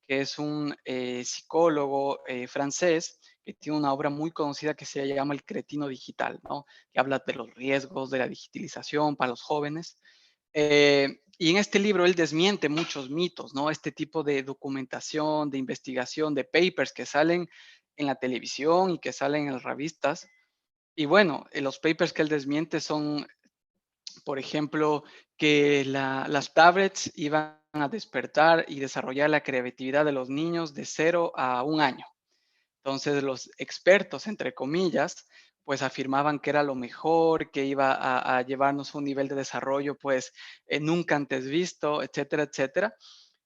que es un psicólogo francés, que tiene una obra muy conocida que se llama El cretino digital, ¿no? Que habla de los riesgos de la digitalización para los jóvenes. Y en este libro él desmiente muchos mitos, ¿no? Este tipo de documentación, de investigación, de papers que salen en la televisión y que salen en las revistas. Y bueno, los papers que él desmiente son, por ejemplo, que las tablets iban a despertar y desarrollar la creatividad de los niños de 0 a 1 año. Entonces, los expertos, entre comillas, pues afirmaban que era lo mejor, que iba a llevarnos a un nivel de desarrollo, pues, nunca antes visto, etcétera, etcétera.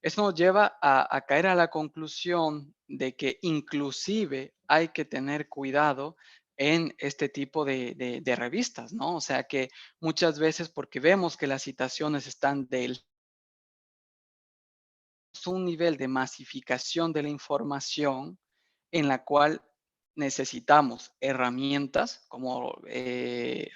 Eso nos lleva a caer a la conclusión de que inclusive hay que tener cuidado en este tipo de revistas, ¿no? O sea que muchas veces, porque vemos que las citaciones están del un nivel de masificación de la información en la cual necesitamos herramientas como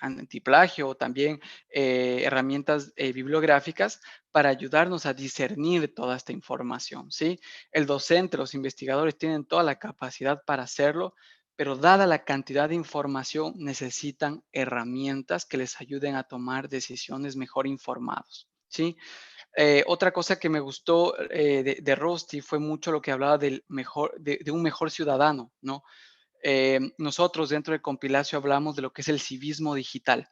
antiplagio o también herramientas bibliográficas para ayudarnos a discernir toda esta información, ¿sí? El docente, los investigadores tienen toda la capacidad para hacerlo, pero dada la cantidad de información, necesitan herramientas que les ayuden a tomar decisiones mejor informados, ¿sí? Otra cosa que me gustó de Rusty fue mucho lo que hablaba del mejor, de un mejor ciudadano, ¿no? Nosotros dentro de Compilatio hablamos de lo que es el civismo digital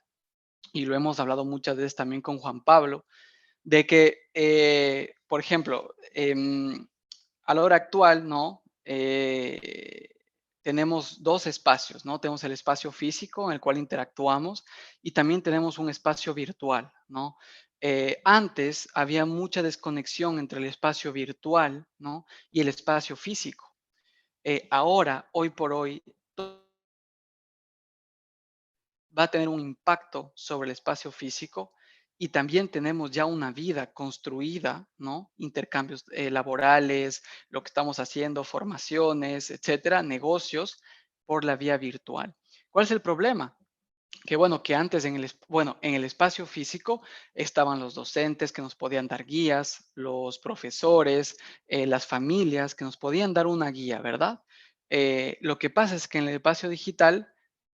y lo hemos hablado muchas veces también con Juan Pablo, de que, por ejemplo, a la hora actual, ¿no? Tenemos dos espacios, ¿no? Tenemos el espacio físico en el cual interactuamos y también tenemos un espacio virtual, ¿no? Antes había mucha desconexión entre el espacio virtual, ¿no? Y el espacio físico. Ahora, hoy por hoy, va a tener un impacto sobre el espacio físico y también tenemos ya una vida construida, ¿no? Intercambios laborales, lo que estamos haciendo, formaciones, etcétera, negocios por la vía virtual. ¿Cuál es el problema? Que bueno, que antes en el espacio físico estaban los docentes que nos podían dar guías, los profesores, las familias que nos podían dar una guía, ¿verdad? Lo que pasa es que en el espacio digital,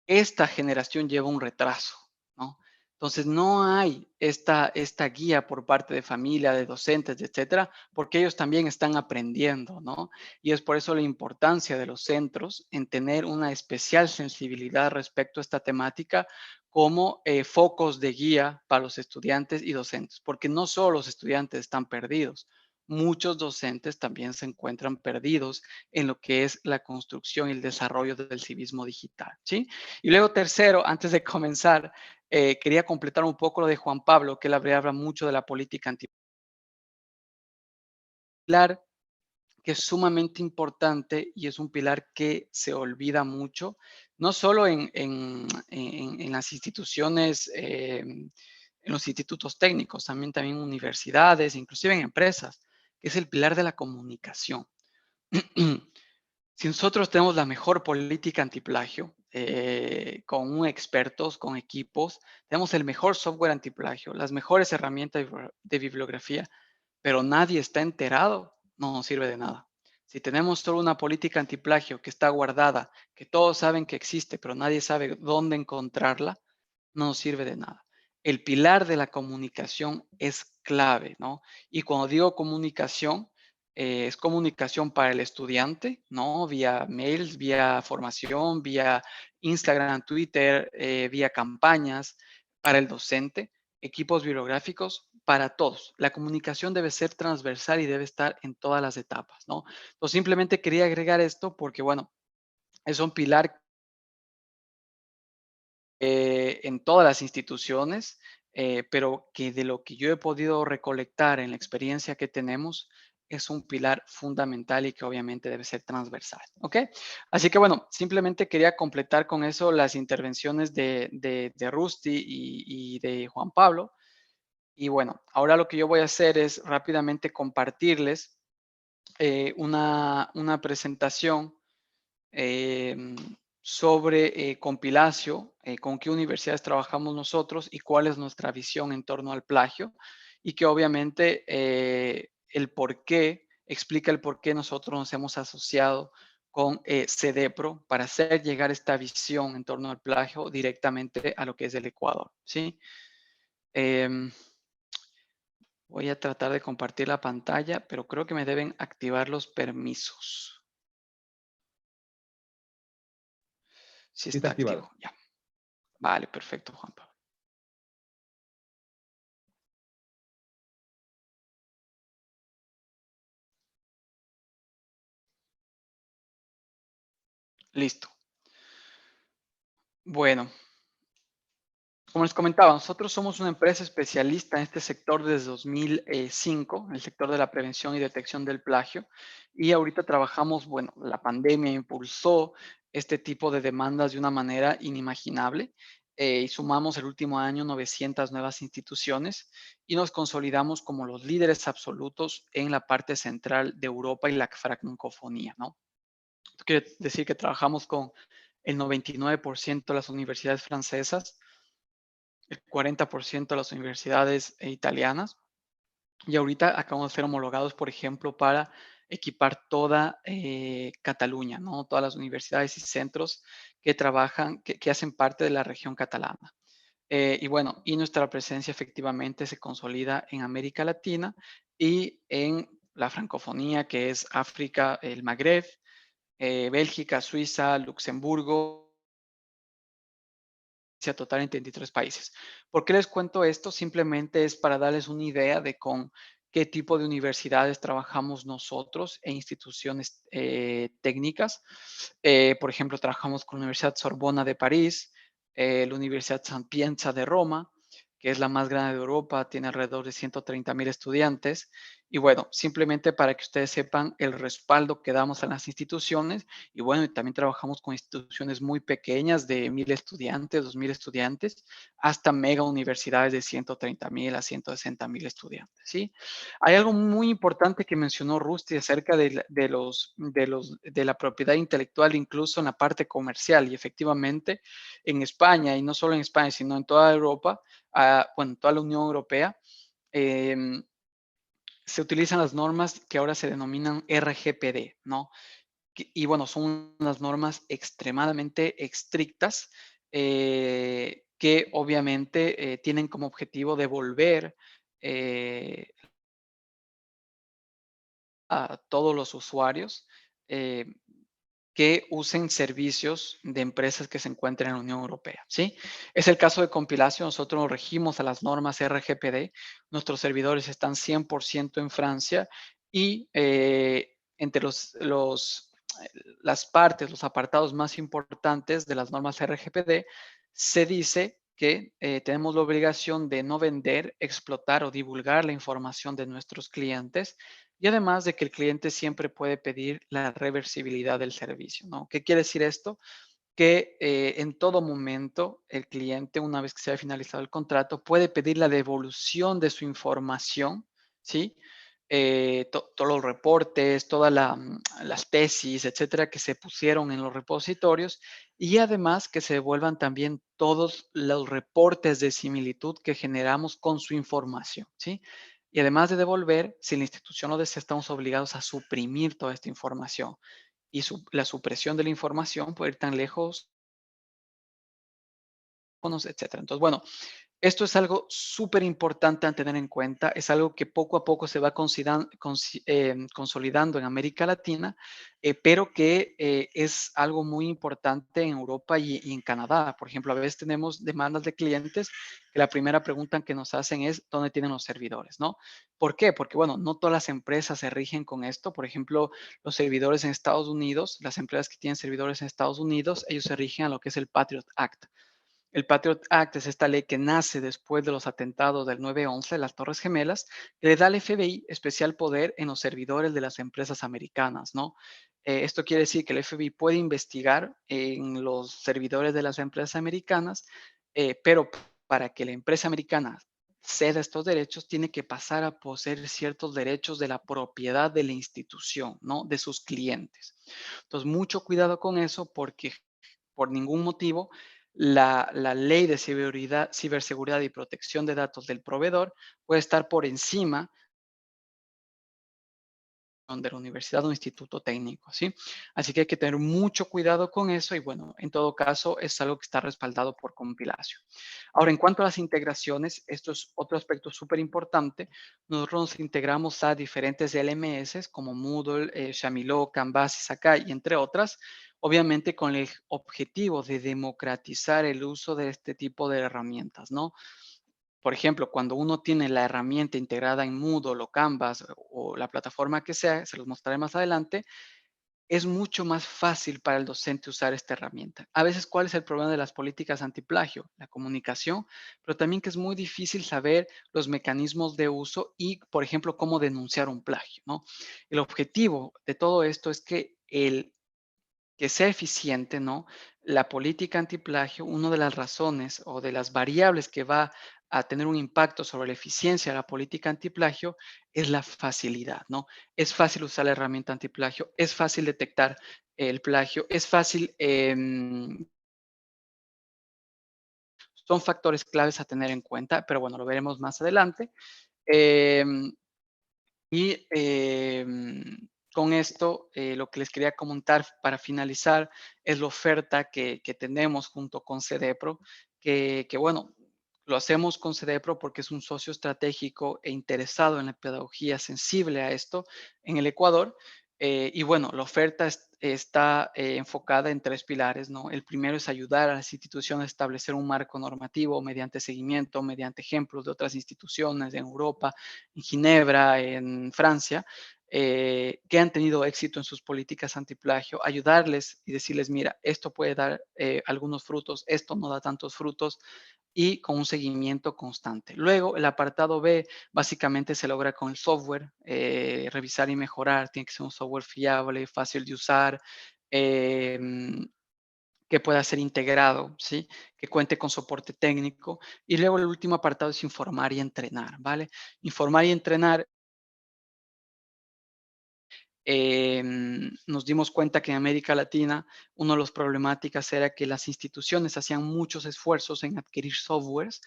esta generación lleva un retraso, ¿no? Entonces no hay esta guía por parte de familia, de docentes, etcétera, porque ellos también están aprendiendo, ¿no? Y es por eso la importancia de los centros en tener una especial sensibilidad respecto a esta temática como focos de guía para los estudiantes y docentes, porque no solo los estudiantes están perdidos, muchos docentes también se encuentran perdidos en lo que es la construcción y el desarrollo del civismo digital, ¿sí? Y luego tercero, antes de comenzar, quería completar un poco lo de Juan Pablo, que él habla mucho de la política antipilar, que es sumamente importante y es un pilar que se olvida mucho, no solo en las instituciones, en los institutos técnicos, también universidades, inclusive en empresas, que es el pilar de la comunicación. Si nosotros tenemos la mejor política antiplagio, con expertos, con equipos, tenemos el mejor software antiplagio, las mejores herramientas de bibliografía, pero nadie está enterado, no nos sirve de nada. Si tenemos solo una política antiplagio que está guardada, que todos saben que existe, pero nadie sabe dónde encontrarla, no nos sirve de nada. El pilar de la comunicación es clave, ¿no? Y cuando digo comunicación, es comunicación para el estudiante, ¿no? Vía mails, vía formación, vía Instagram, Twitter, vía campañas, para el docente, equipos bibliográficos para todos. La comunicación debe ser transversal y debe estar en todas las etapas, ¿no? Entonces, simplemente quería agregar esto porque, bueno, es un pilar en todas las instituciones, pero que de lo que yo he podido recolectar en la experiencia que tenemos, es un pilar fundamental y que obviamente debe ser transversal, ¿ok? Así que bueno, simplemente quería completar con eso las intervenciones de Rusty y de Juan Pablo. Y bueno, ahora lo que yo voy a hacer es rápidamente compartirles una presentación em, sobre Compilatio, con qué universidades trabajamos nosotros y cuál es nuestra visión en torno al plagio, y que obviamente explica el por qué nosotros nos hemos asociado con CEDEPRO para hacer llegar esta visión en torno al plagio directamente a lo que es el Ecuador, ¿sí? Em, Voy a tratar de compartir la pantalla, pero creo que me deben activar los permisos. Sí Sí está está activado. activo, ya. Vale, perfecto, Juan Pablo. Listo. Bueno, como les comentaba, nosotros somos una empresa especialista en este sector desde 2005, en el sector de la prevención y detección del plagio. Y ahorita trabajamos, bueno, la pandemia impulsó este tipo de demandas de una manera inimaginable. Y sumamos el último año 900 nuevas instituciones y nos consolidamos como los líderes absolutos en la parte central de Europa y la francofonía, ¿no? Esto quiere decir que trabajamos con el 99% de las universidades francesas, el 40% de las universidades italianas, y ahorita acabamos de ser homologados, por ejemplo, para equipar toda Cataluña, ¿no? Todas las universidades y centros que trabajan, que hacen parte de la región catalana. Y bueno, y nuestra presencia efectivamente se consolida en América Latina y en la francofonía, que es África, el Magreb, Bélgica, Suiza, Luxemburgo, total en 33 países. ¿Por qué les cuento esto? Simplemente es para darles una idea de con qué tipo de universidades trabajamos nosotros e instituciones técnicas. Por ejemplo, trabajamos con la Universidad Sorbona de París, la Universidad Sapienza de Roma, que es la más grande de Europa, tiene alrededor de 130,000 estudiantes. Y bueno, simplemente para que ustedes sepan el respaldo que damos a las instituciones. Y bueno, y también trabajamos con instituciones muy pequeñas de 1,000 estudiantes, 2,000 estudiantes, hasta mega universidades de 130,000 a 160,000 estudiantes, ¿sí? Hay algo muy importante que mencionó Rusty acerca de la propiedad intelectual, incluso en la parte comercial. Y efectivamente, en España, y no solo en España, sino en toda Europa, bueno, toda la Unión Europea, se utilizan las normas que ahora se denominan RGPD, ¿no? Y bueno, son unas normas extremadamente estrictas que obviamente tienen como objetivo devolver a todos los usuarios eh, que usen servicios de empresas que se encuentren en la Unión Europea, ¿sí? Es el caso de Compilatio, nosotros nos regimos a las normas RGPD, nuestros servidores están 100% en Francia y entre las partes, los apartados más importantes de las normas RGPD, se dice que tenemos la obligación de no vender, explotar o divulgar la información de nuestros clientes y además de que el cliente siempre puede pedir la reversibilidad del servicio, ¿no? ¿Qué quiere decir esto? Que en todo momento el cliente, una vez que se haya finalizado el contrato, puede pedir la devolución de su información, ¿sí? Todos los reportes, todas las tesis, etcétera, que se pusieron en los repositorios y además que se devuelvan también todos los reportes de similitud que generamos con su información, ¿sí? Y además de devolver, si la institución lo desea, estamos obligados a suprimir toda esta información. Y la supresión de la información puede ir tan lejos, etcétera. Entonces, bueno, Esto es algo súper importante a tener en cuenta, es algo que poco a poco se va consolidando en América Latina, pero que es algo muy importante en Europa y en Canadá. Por ejemplo, a veces tenemos demandas de clientes que la primera pregunta que nos hacen es ¿dónde tienen los servidores? ¿No? ¿Por qué? Porque, bueno, no todas las empresas se rigen con esto. Por ejemplo, los servidores en Estados Unidos, las empresas que tienen servidores en Estados Unidos, ellos se rigen a lo que es el Patriot Act. El Patriot Act es esta ley que nace después de los atentados del 9/11, las Torres Gemelas, que le da al FBI especial poder en los servidores de las empresas americanas, ¿no? Esto quiere decir que el FBI puede investigar en los servidores de las empresas americanas, pero para que la empresa americana ceda estos derechos, tiene que pasar a poseer ciertos derechos de la propiedad de la institución, ¿no? De sus clientes. Entonces, mucho cuidado con eso porque por ningún motivo la ley de ciberseguridad y protección de datos del proveedor puede estar por encima de la universidad o instituto técnico, ¿sí? Así que hay que tener mucho cuidado con eso y bueno, en todo caso es algo que está respaldado por compilación. Ahora, en cuanto a las integraciones, esto es otro aspecto súper importante. Nosotros nos integramos a diferentes LMS como Moodle, Shamilo, Canvas y Sakai, entre otras, obviamente con el objetivo de democratizar el uso de este tipo de herramientas, ¿no? Por ejemplo, cuando uno tiene la herramienta integrada en Moodle o Canvas o la plataforma que sea, se los mostraré más adelante, es mucho más fácil para el docente usar esta herramienta. A veces, ¿cuál es el problema de las políticas antiplagio? La comunicación, pero también que es muy difícil saber los mecanismos de uso y, por ejemplo, cómo denunciar un plagio, ¿no? El objetivo de todo esto es que sea eficiente, ¿no? La política antiplagio, una de las razones o de las variables que va a tener un impacto sobre la eficiencia de la política antiplagio es la facilidad, ¿no? Es fácil usar la herramienta antiplagio, es fácil detectar el plagio, es fácil, son factores claves a tener en cuenta, pero bueno, lo veremos más adelante. Em, Y con esto, lo que les quería comentar para finalizar es la oferta que tenemos junto con CEDEPRO, que bueno, lo hacemos con CEDEPRO porque es un socio estratégico e interesado en la pedagogía sensible a esto en el Ecuador. Y bueno, la oferta está enfocada en tres pilares, ¿no? El primero es ayudar a las instituciones a establecer un marco normativo mediante seguimiento, mediante ejemplos de otras instituciones en Europa, en Ginebra, en Francia, que han tenido éxito en sus políticas antiplagio, ayudarles y decirles, mira, esto puede dar algunos frutos, esto no da tantos frutos, y con un seguimiento constante. Luego, el apartado B básicamente se logra con el software, revisar y mejorar, tiene que ser un software fiable, fácil de usar, em, que pueda ser integrado, ¿sí? Que cuente con soporte técnico. Y luego el último apartado es informar y entrenar, ¿vale? Informar y entrenar, nos dimos cuenta que en América Latina una de las problemáticas era que las instituciones hacían muchos esfuerzos en adquirir softwares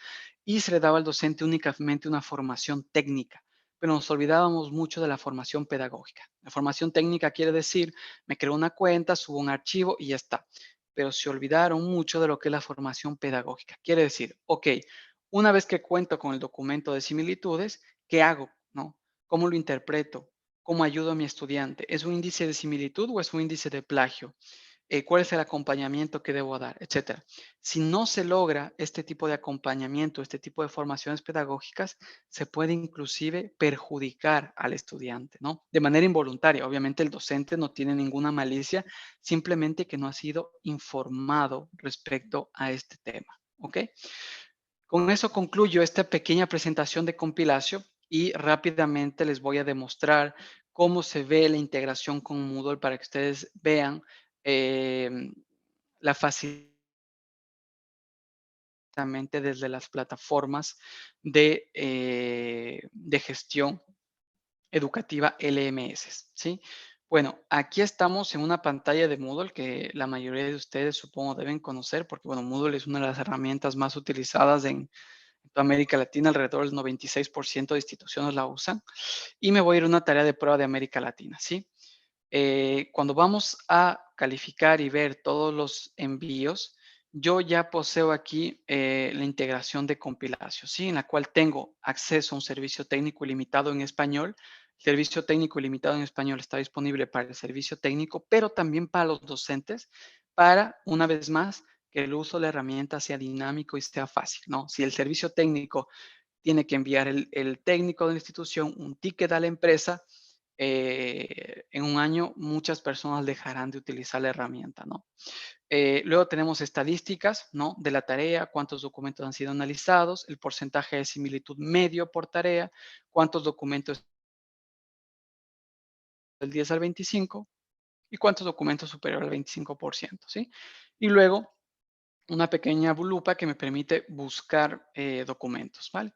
y se le daba al docente únicamente una formación técnica, pero nos olvidábamos mucho de la formación pedagógica. La formación técnica quiere decir, me creo una cuenta, subo un archivo y ya está, pero se olvidaron mucho de lo que es la formación pedagógica. Quiere decir, ok, una vez que cuento con el documento de similitudes, ¿qué hago? ¿No? ¿Cómo lo interpreto? ¿Cómo ayudo a mi estudiante? ¿Es un índice de similitud o es un índice de plagio? ¿Cuál es el acompañamiento que debo dar? Etcétera. Si no se logra este tipo de acompañamiento, este tipo de formaciones pedagógicas, se puede inclusive perjudicar al estudiante, ¿no? De manera involuntaria. Obviamente el docente no tiene ninguna malicia, simplemente que no ha sido informado respecto a este tema, ¿ok? Con eso concluyo esta pequeña presentación de compilación y rápidamente les voy a demostrar cómo se ve la integración con Moodle para que ustedes vean em, la facilidad desde las plataformas de gestión educativa LMS, ¿sí? Bueno, aquí estamos en una pantalla de Moodle que la mayoría de ustedes supongo deben conocer porque, bueno, Moodle es una de las herramientas más utilizadas en toda América Latina, alrededor del 96% de instituciones la usan. Y me voy a ir a una tarea de prueba de América Latina, ¿sí? Cuando vamos a calificar y ver todos los envíos, yo ya poseo aquí la integración de compilación, ¿sí? En la cual tengo acceso a un servicio técnico ilimitado en español. El servicio técnico ilimitado en español está disponible para el servicio técnico, pero también para los docentes, para, una vez más, que el uso de la herramienta sea dinámico y sea fácil, ¿no? Si el servicio técnico tiene que enviar el técnico de la institución un ticket a la empresa, en un año muchas personas dejarán de utilizar la herramienta, ¿no? Luego tenemos estadísticas, ¿no? De la tarea, cuántos documentos han sido analizados, el porcentaje de similitud medio por tarea, cuántos documentos del 10 al 25 y cuántos documentos superior al 25%, ¿sí? Y luego una pequeña lupa que me permite buscar documentos, ¿vale?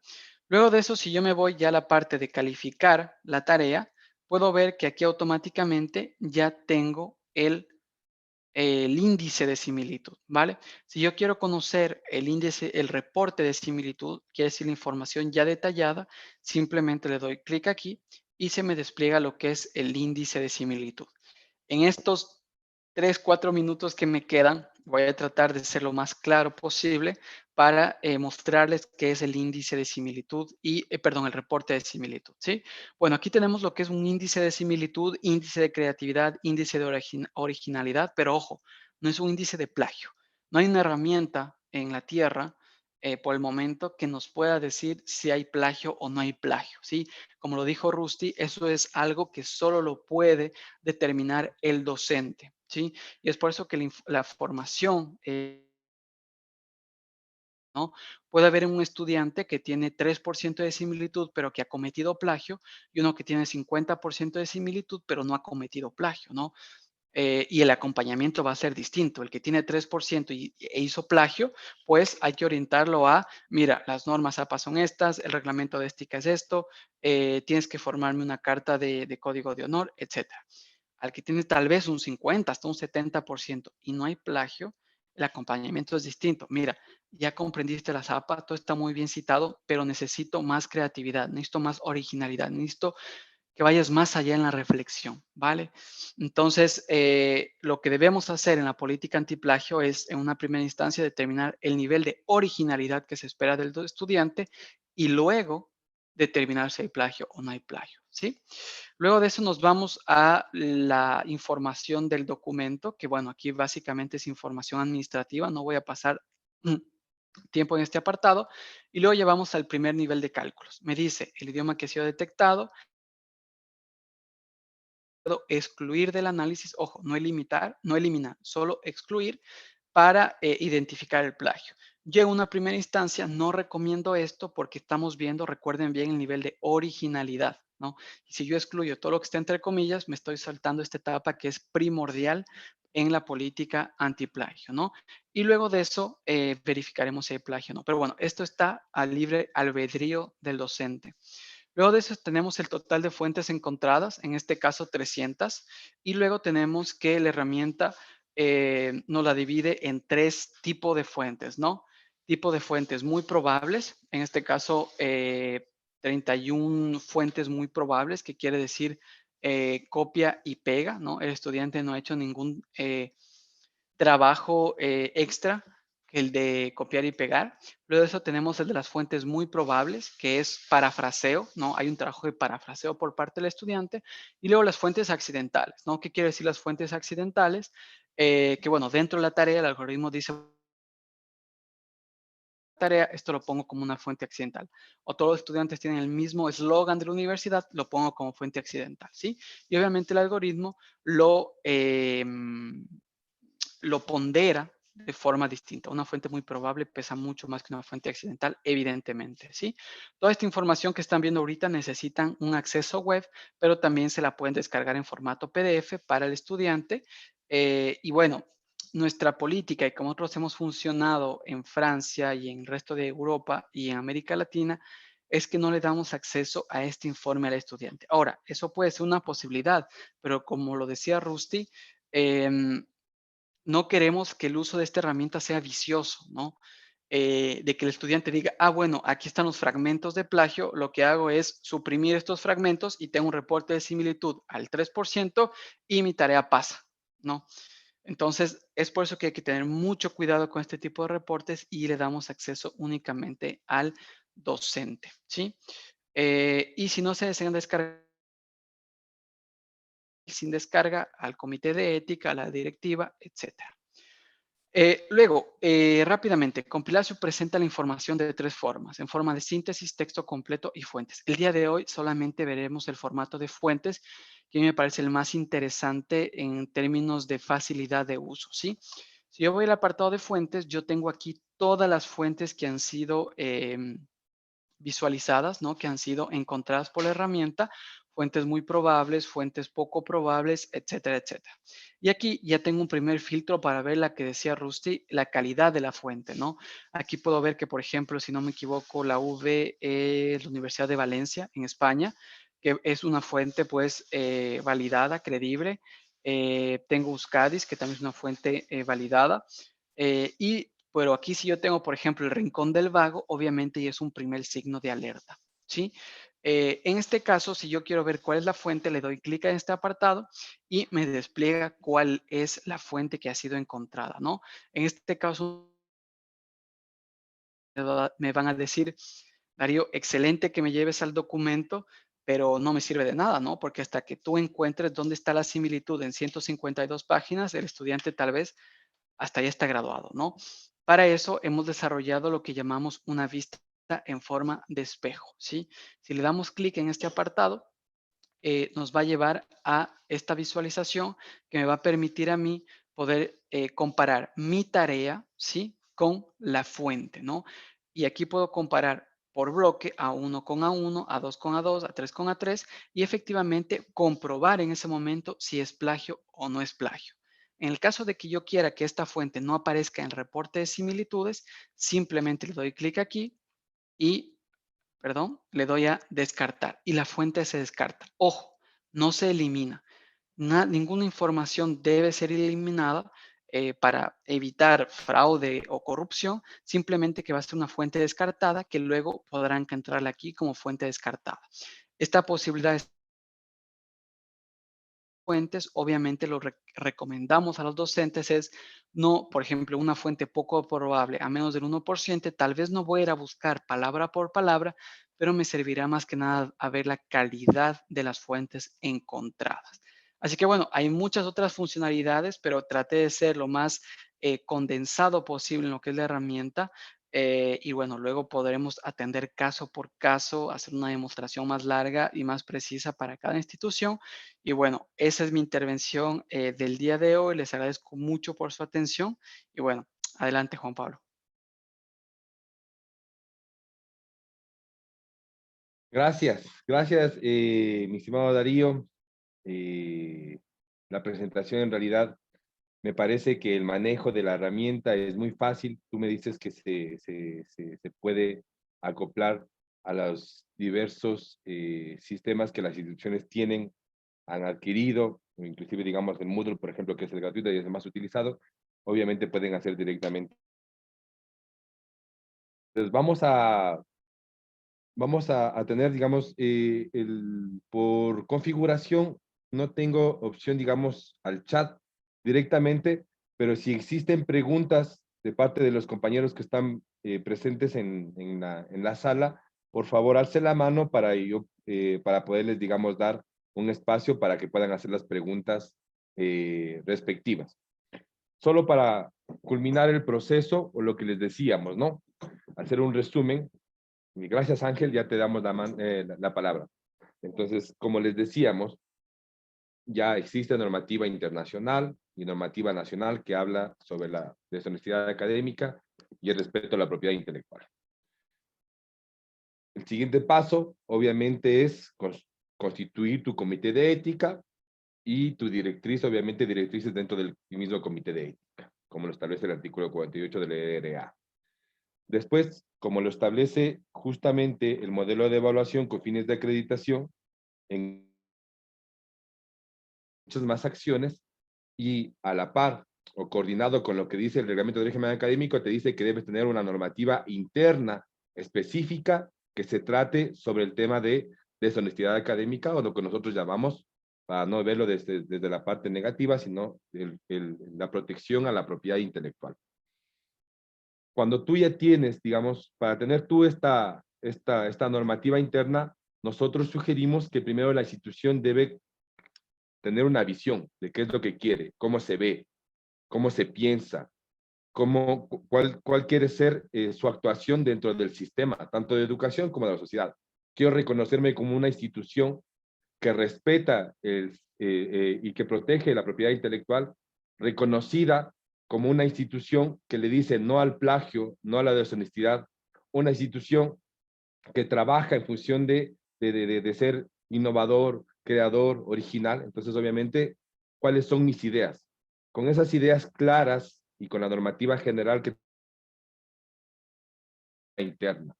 Luego de eso, si yo me voy ya a la parte de calificar la tarea, puedo ver que aquí automáticamente ya tengo el índice de similitud, ¿vale? Si yo quiero conocer el índice, el reporte de similitud, quiere decir la información ya detallada, simplemente le doy clic aquí y se me despliega lo que es el índice de similitud. En estos 3, 4 minutos que me quedan, voy a tratar de ser lo más claro posible para mostrarles qué es el índice de similitud y, perdón, el reporte de similitud, ¿sí? Bueno, aquí tenemos lo que es un índice de similitud, índice de creatividad, índice de originalidad, pero ojo, no es un índice de plagio. No hay una herramienta en la Tierra por el momento que nos pueda decir si hay plagio o no hay plagio, ¿sí? Como lo dijo Rusty, eso es algo que solo lo puede determinar el docente, ¿sí? Y es por eso que la formación, ¿no? Puede haber un estudiante que tiene 3% de similitud, pero que ha cometido plagio, y uno que tiene 50% de similitud, pero no ha cometido plagio, ¿no? Y el acompañamiento va a ser distinto. El que tiene 3% e hizo plagio, pues hay que orientarlo a, mira, las normas APA son estas, el reglamento de ética es esto, tienes que formarme una carta de código de honor, etcétera. Al que tiene tal vez un 50, hasta un 70% y no hay plagio, el acompañamiento es distinto. Mira, ya comprendiste la APA, todo está muy bien citado, pero necesito más creatividad, necesito más originalidad, necesito que vayas más allá en la reflexión, ¿vale? Entonces, lo que debemos hacer en la política antiplagio es, en una primera instancia, determinar el nivel de originalidad que se espera del estudiante y luego determinar si hay plagio o no hay plagio, ¿sí? Luego de eso nos vamos a la información del documento, que bueno, aquí básicamente es información administrativa, no voy a pasar tiempo en este apartado, y luego llevamos al primer nivel de cálculos. Me dice el idioma que ha sido detectado, puedo excluir del análisis, ojo, no eliminar, solo excluir para identificar el plagio. Yo en una primera instancia no recomiendo esto porque estamos viendo, recuerden bien, el nivel de originalidad, ¿no? Y si yo excluyo todo lo que está entre comillas, me estoy saltando esta etapa que es primordial en la política antiplagio, ¿no? Y luego de eso verificaremos si hay plagio o no. Pero bueno, esto está a libre albedrío del docente. Luego de eso tenemos el total de fuentes encontradas, en este caso 300, y luego tenemos que la herramienta nos la divide en 3 tipos de fuentes, ¿no? Tipo de fuentes muy probables, en este caso 31 fuentes muy probables, que quiere decir copia y pega, ¿no? El estudiante no ha hecho ningún trabajo extra que el de copiar y pegar. Luego de eso tenemos el de las fuentes muy probables, que es parafraseo, ¿no? Hay un trabajo de parafraseo por parte del estudiante. Y luego las fuentes accidentales, ¿no? ¿Qué quiere decir las fuentes accidentales? Que bueno, dentro de la tarea el algoritmo dice tarea, esto lo pongo como una fuente accidental. O todos los estudiantes tienen el mismo eslogan de la universidad, lo pongo como fuente accidental, ¿sí? Y obviamente el algoritmo lo pondera de forma distinta. Una fuente muy probable pesa mucho más que una fuente accidental, evidentemente, ¿sí? Toda esta información que están viendo ahorita necesitan un acceso web, pero también se la pueden descargar en formato PDF para el estudiante. Y bueno, nuestra política y como nosotros hemos funcionado en Francia y en el resto de Europa y en América Latina, es que no le damos acceso a este informe al estudiante. Ahora, eso puede ser una posibilidad, pero como lo decía Rusty, no queremos que el uso de esta herramienta sea vicioso, ¿no? De que el estudiante diga, ah, bueno, aquí están los fragmentos de plagio, lo que hago es suprimir estos fragmentos y tengo un reporte de similitud al 3% y mi tarea pasa, ¿no? Entonces, es por eso que hay que tener mucho cuidado con este tipo de reportes y le damos acceso únicamente al docente, ¿sí? Y si no se desean descargar sin descarga, al comité de ética, a la directiva, etcétera. Luego, rápidamente, Compilatio presenta la información de 3 formas, en forma de síntesis, texto completo y fuentes. El día de hoy solamente veremos el formato de fuentes, que a mí me parece el más interesante en términos de facilidad de uso, ¿sí? Si yo voy al apartado de fuentes, yo tengo aquí todas las fuentes que han sido visualizadas, ¿no? Que han sido encontradas por la herramienta, fuentes muy probables, fuentes poco probables, etcétera, etcétera. Y aquí ya tengo un primer filtro para ver la que decía Rusty, la calidad de la fuente, ¿no? Aquí puedo ver que, por ejemplo, si no me equivoco, la UV es la Universidad de Valencia, en España, que es una fuente, pues, validada, creíble. Tengo Euskadis, que también es una fuente validada. Pero aquí si yo tengo, por ejemplo, el Rincón del Vago, obviamente ya es un primer signo de alerta, ¿sí? En este caso, si yo quiero ver cuál es la fuente, le doy clic en este apartado y me despliega cuál es la fuente que ha sido encontrada, ¿no? En este caso, me van a decir, Darío, excelente que me lleves al documento, pero no me sirve de nada, ¿no? Porque hasta que tú encuentres dónde está la similitud en 152 páginas, el estudiante tal vez hasta ya está graduado, ¿no? Para eso hemos desarrollado lo que llamamos una vista en forma de espejo, ¿sí? Si le damos clic en este apartado, nos va a llevar a esta visualización que me va a permitir a mí poder comparar mi tarea, ¿sí? Con la fuente, ¿no? Y aquí puedo comparar por bloque A1 con A1, A2 con A2, A3 con A3 y efectivamente comprobar en ese momento si es plagio o no es plagio. En el caso de que yo quiera que esta fuente no aparezca en el reporte de similitudes, simplemente le doy clic aquí y le doy a descartar y la fuente se descarta. Ojo, no se elimina. Ninguna información debe ser eliminada para evitar fraude o corrupción, simplemente que va a ser una fuente descartada que luego podrán encontrarla aquí como fuente descartada. Esta posibilidad es fuentes, obviamente lo recomendamos a los docentes es no, por ejemplo, una fuente poco probable a menos del 1%, tal vez no voy a ir a buscar palabra por palabra, pero me servirá más que nada a ver la calidad de las fuentes encontradas. Así que bueno, hay muchas otras funcionalidades, pero traté de ser lo más condensado posible en lo que es la herramienta. Y bueno, luego podremos atender caso por caso, hacer una demostración más larga y más precisa para cada institución. Y bueno, esa es mi intervención del día de hoy. Les agradezco mucho por su atención. Y bueno, adelante, Juan Pablo. Gracias, gracias, mi estimado Darío. La presentación en realidad me parece que el manejo de la herramienta es muy fácil. Tú me dices que se puede acoplar a los diversos sistemas que las instituciones tienen, han adquirido, inclusive digamos el Moodle, por ejemplo, que es el gratuito y es el más utilizado, obviamente pueden hacer directamente. Entonces vamos a tener, digamos, por configuración, no tengo opción, digamos, al chat directamente, pero si existen preguntas de parte de los compañeros que están presentes en la sala, por favor, alce la mano para poderles, digamos, dar un espacio para que puedan hacer las preguntas respectivas. Solo para culminar el proceso, o lo que les decíamos, ¿no? Hacer un resumen. Gracias, Ángel, ya te damos la palabra. Entonces, como les decíamos, ya existe normativa internacional y normativa nacional que habla sobre la deshonestidad académica y el respeto a la propiedad intelectual. El siguiente paso, obviamente, es constituir tu comité de ética y tu directriz, obviamente, directrices dentro del mismo comité de ética, como lo establece el artículo 48 del ERA. Después, como lo establece justamente el modelo de evaluación con fines de acreditación, en muchas más acciones y a la par o coordinado con lo que dice el reglamento de régimen académico, te dice que debes tener una normativa interna específica que se trate sobre el tema de deshonestidad académica o lo que nosotros llamamos para no verlo desde la parte negativa, sino la protección a la propiedad intelectual. Cuando tú ya tienes, digamos, para tener tú esta normativa interna, nosotros sugerimos que primero la institución debe tener una visión de qué es lo que quiere, cómo se ve, cómo se piensa, cuál quiere ser su actuación dentro del sistema, tanto de educación como de la sociedad. Quiero reconocerme como una institución que respeta y que protege la propiedad intelectual, reconocida como una institución que le dice no al plagio, no a la deshonestidad, una institución que trabaja en función de ser innovador, creador, original. Entonces, obviamente, ¿cuáles son mis ideas? Con esas ideas claras y con la normativa general que interna.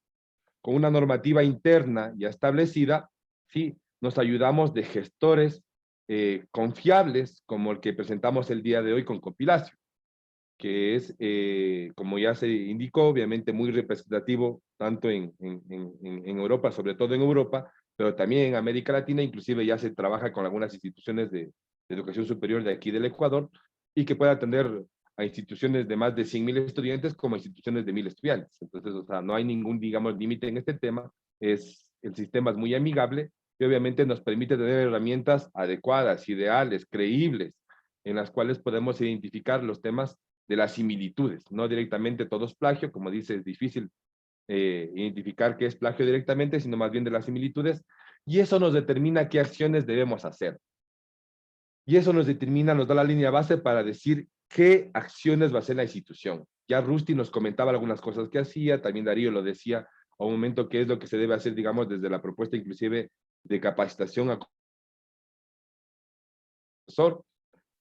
Con una normativa interna ya establecida, sí, nos ayudamos de gestores confiables, como el que presentamos el día de hoy con Compilacio, que es, como ya se indicó, obviamente muy representativo, tanto en Europa, sobre todo en Europa, pero también en América Latina, inclusive ya se trabaja con algunas instituciones de educación superior de aquí del Ecuador, y que puede atender a instituciones de más de 100,000 estudiantes como instituciones de 1,000 estudiantes. Entonces, o sea, no hay ningún, digamos, límite en este tema. El sistema es muy amigable y obviamente nos permite tener herramientas adecuadas, ideales, creíbles, en las cuales podemos identificar los temas de las similitudes, no directamente todo es plagio, como dice, es difícil identificar qué es plagio directamente, sino más bien de las similitudes, y eso nos determina qué acciones debemos hacer. Y eso nos determina, nos da la línea base para decir qué acciones va a hacer la institución. Ya Rusty nos comentaba algunas cosas que hacía, también Darío lo decía a un momento, qué es lo que se debe hacer, digamos, desde la propuesta inclusive de capacitación a profesor,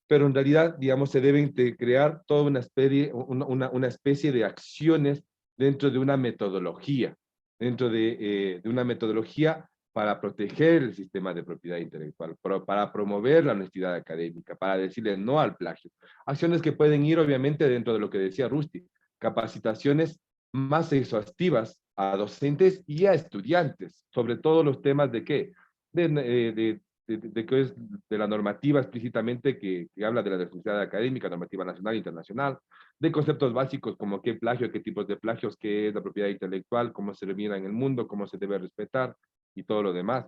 pero en realidad, digamos, se deben de crear toda una especie de acciones dentro de una metodología, dentro de una metodología para proteger el sistema de propiedad intelectual, para promover la honestidad académica, para decirle no al plagio. Acciones que pueden ir, obviamente, dentro de lo que decía Rusty, capacitaciones más exhaustivas a docentes y a estudiantes, sobre todo los temas de qué, qué es de la normativa explícitamente que habla de la responsabilidad académica, normativa nacional e internacional, de conceptos básicos como qué plagio, qué tipos de plagios, qué es la propiedad intelectual, cómo se mira en el mundo, cómo se debe respetar y todo lo demás.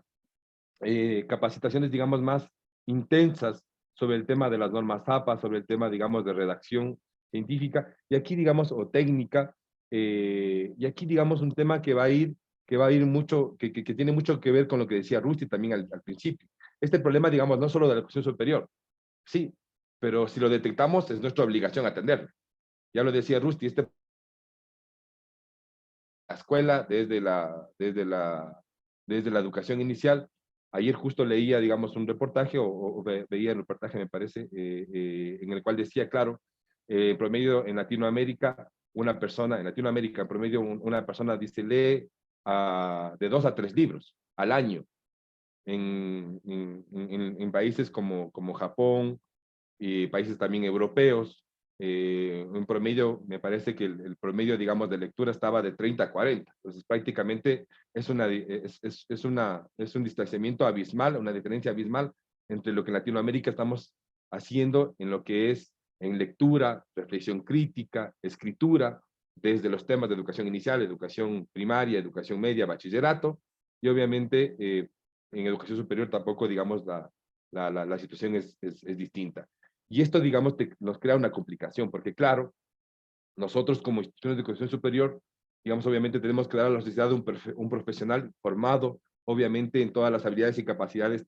Capacitaciones, digamos, más intensas sobre el tema de las normas APA, sobre el tema, digamos, de redacción científica, y aquí, digamos, o técnica, y aquí, digamos, un tema que va a ir mucho, que tiene mucho que ver con lo que decía Rusty también al principio. Este problema, digamos, no solo de la educación superior, sí, pero si lo detectamos es nuestra obligación atenderlo. Ya lo decía Rusty, la escuela, desde la educación inicial. Ayer justo leía, digamos, un reportaje, o veía el reportaje, me parece, en el cual decía, claro, en promedio en Latinoamérica, en promedio, una persona dice, lee de 2 a 3 libros al año. En países como Japón y países también europeos, en promedio, me parece que el promedio, digamos, de lectura estaba de 30 a 40. Entonces, prácticamente es un distanciamiento abismal, una diferencia abismal entre lo que en Latinoamérica estamos haciendo en lo que es en lectura, reflexión crítica, escritura, desde los temas de educación inicial, educación primaria, educación media, bachillerato, y obviamente en educación superior tampoco, digamos, la situación es distinta. Y esto, digamos, nos crea una complicación, porque claro, nosotros como instituciones de educación superior, digamos, obviamente tenemos que dar a la sociedad un profesional formado, obviamente, en todas las habilidades y capacidades,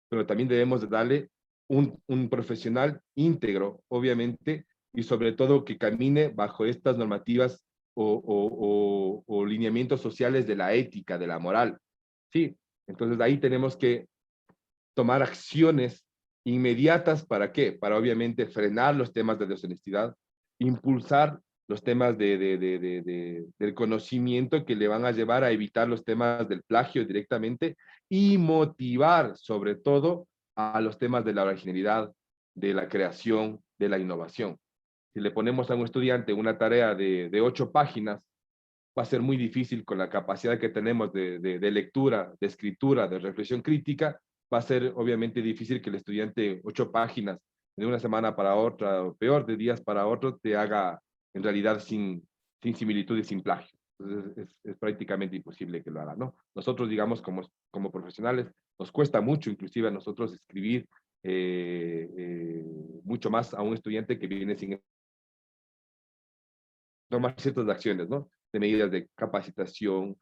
pero también debemos de darle un profesional íntegro, obviamente, y sobre todo que camine bajo estas normativas o lineamientos sociales de la ética, de la moral. Sí, entonces ahí tenemos que tomar acciones inmediatas. ¿Para qué? Para obviamente frenar los temas de deshonestidad, impulsar los temas del conocimiento que le van a llevar a evitar los temas del plagio directamente y motivar sobre todo a los temas de la originalidad, de la creación, de la innovación. Si le ponemos a un estudiante una tarea de 8 páginas va a ser muy difícil con la capacidad que tenemos de lectura, de escritura, de reflexión crítica, va a ser obviamente difícil que el estudiante 8 páginas de una semana para otra, o peor, de días para otro, te haga en realidad sin similitud y sin plagio. Entonces es prácticamente imposible que lo haga, ¿no? Nosotros, digamos, como profesionales, nos cuesta mucho, inclusive a nosotros, escribir mucho más a un estudiante que viene sin tomar ciertas acciones, ¿no? De medidas de capacitación,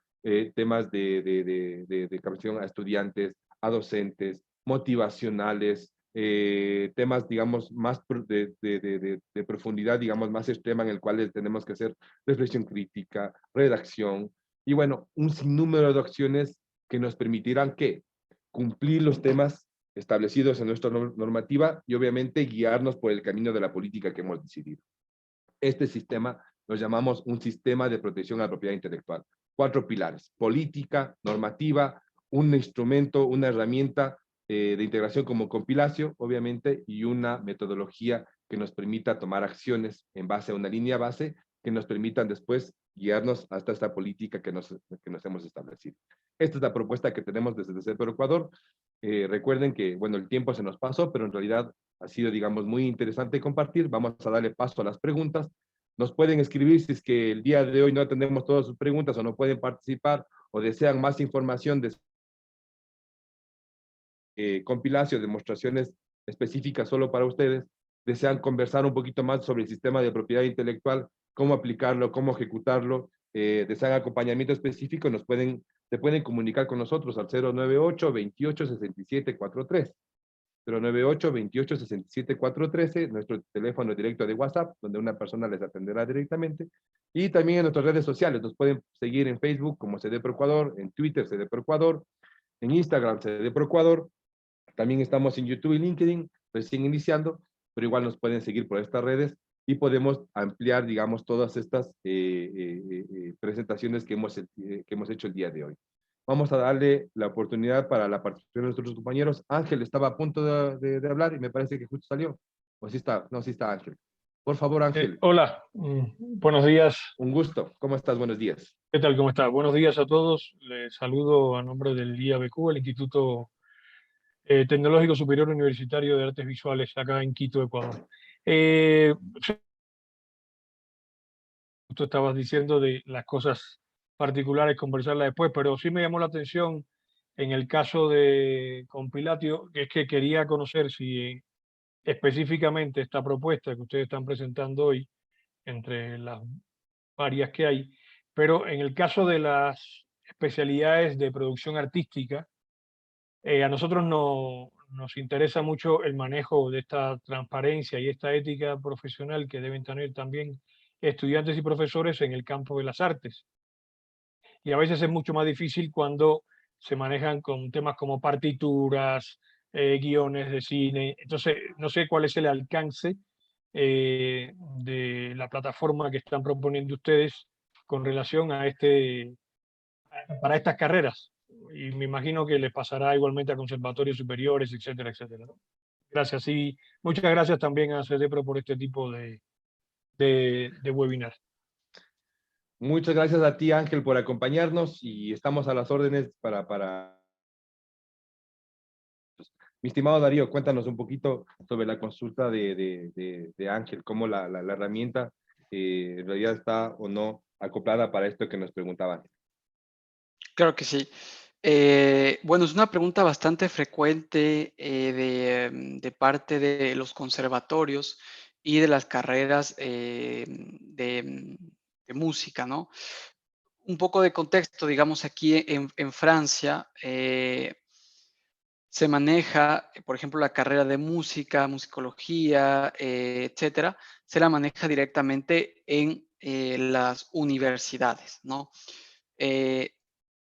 temas de capacitación a estudiantes, a docentes, motivacionales, temas, digamos, más de profundidad, digamos, más extrema, en el cual tenemos que hacer reflexión crítica, redacción, y bueno, un sinnúmero de acciones que nos permitirán que cumplir los temas establecidos en nuestra normativa y obviamente guiarnos por el camino de la política que hemos decidido. Este sistema lo llamamos un sistema de protección a la propiedad intelectual. 4 pilares: política, normativa, un instrumento, una herramienta de integración como compilacio, obviamente, y una metodología que nos permita tomar acciones en base a una línea base que nos permitan después guiarnos hasta esta política que nos hemos establecido. Esta es la propuesta que tenemos desde CEPRO Ecuador. Recuerden que, bueno, el tiempo se nos pasó, pero en realidad ha sido, digamos, muy interesante compartir. Vamos a darle paso a las preguntas. Nos pueden escribir si es que el día de hoy no atendemos todas sus preguntas o no pueden participar o desean más información de compilación, demostraciones específicas solo para ustedes, desean conversar un poquito más sobre el sistema de propiedad intelectual, cómo aplicarlo, cómo ejecutarlo, desean acompañamiento específico, se pueden comunicar con nosotros al 098 28 67 43. 098 28 67 413, nuestro teléfono directo de WhatsApp, donde una persona les atenderá directamente. Y también en nuestras redes sociales, nos pueden seguir en Facebook como CDPRO Ecuador, en Twitter CDPRO Ecuador, en Instagram CDPRO Ecuador. También estamos en YouTube y LinkedIn, recién iniciando, pero igual nos pueden seguir por estas redes y podemos ampliar, digamos, todas estas presentaciones que hemos hecho el día de hoy. Vamos a darle la oportunidad para la participación de nuestros compañeros. Ángel estaba a punto de hablar y me parece que justo salió. ¿O sí está? No, sí está Ángel. Por favor, Ángel. Hola, buenos días. Un gusto. ¿Cómo estás? Buenos días. ¿Qué tal? ¿Cómo está? Buenos días a todos. Les saludo a nombre del IABQ, el Instituto Tecnológico Superior Universitario de Artes Visuales, acá en Quito, Ecuador. Tú estabas diciendo de las cosas particulares, conversarlas después, pero sí me llamó la atención en el caso de Compilatio, que es que quería conocer si específicamente esta propuesta que ustedes están presentando hoy, entre las varias que hay, pero en el caso de las especialidades de producción artística, a nosotros nos interesa mucho el manejo de esta transparencia y esta ética profesional que deben tener también estudiantes y profesores en el campo de las artes. Y a veces es mucho más difícil cuando se manejan con temas como partituras, guiones de cine. Entonces, no sé cuál es el alcance de la plataforma que están proponiendo ustedes con relación a para estas carreras. Y me imagino que les pasará igualmente a conservatorios superiores, etcétera, etcétera, ¿no? Gracias. Y muchas gracias también a CEDEPRO por este tipo de webinar. Muchas gracias a ti, Ángel, por acompañarnos y estamos a las órdenes para... Mi estimado Darío, cuéntanos un poquito sobre la consulta de Ángel, cómo la herramienta en realidad está o no acoplada para esto que nos preguntaban. Claro que sí. Bueno, es una pregunta bastante frecuente de parte de los conservatorios y de las carreras de música, ¿no? Un poco de contexto, digamos, aquí en Francia se maneja, por ejemplo, la carrera de música, musicología, etcétera, se la maneja directamente en las universidades, ¿no?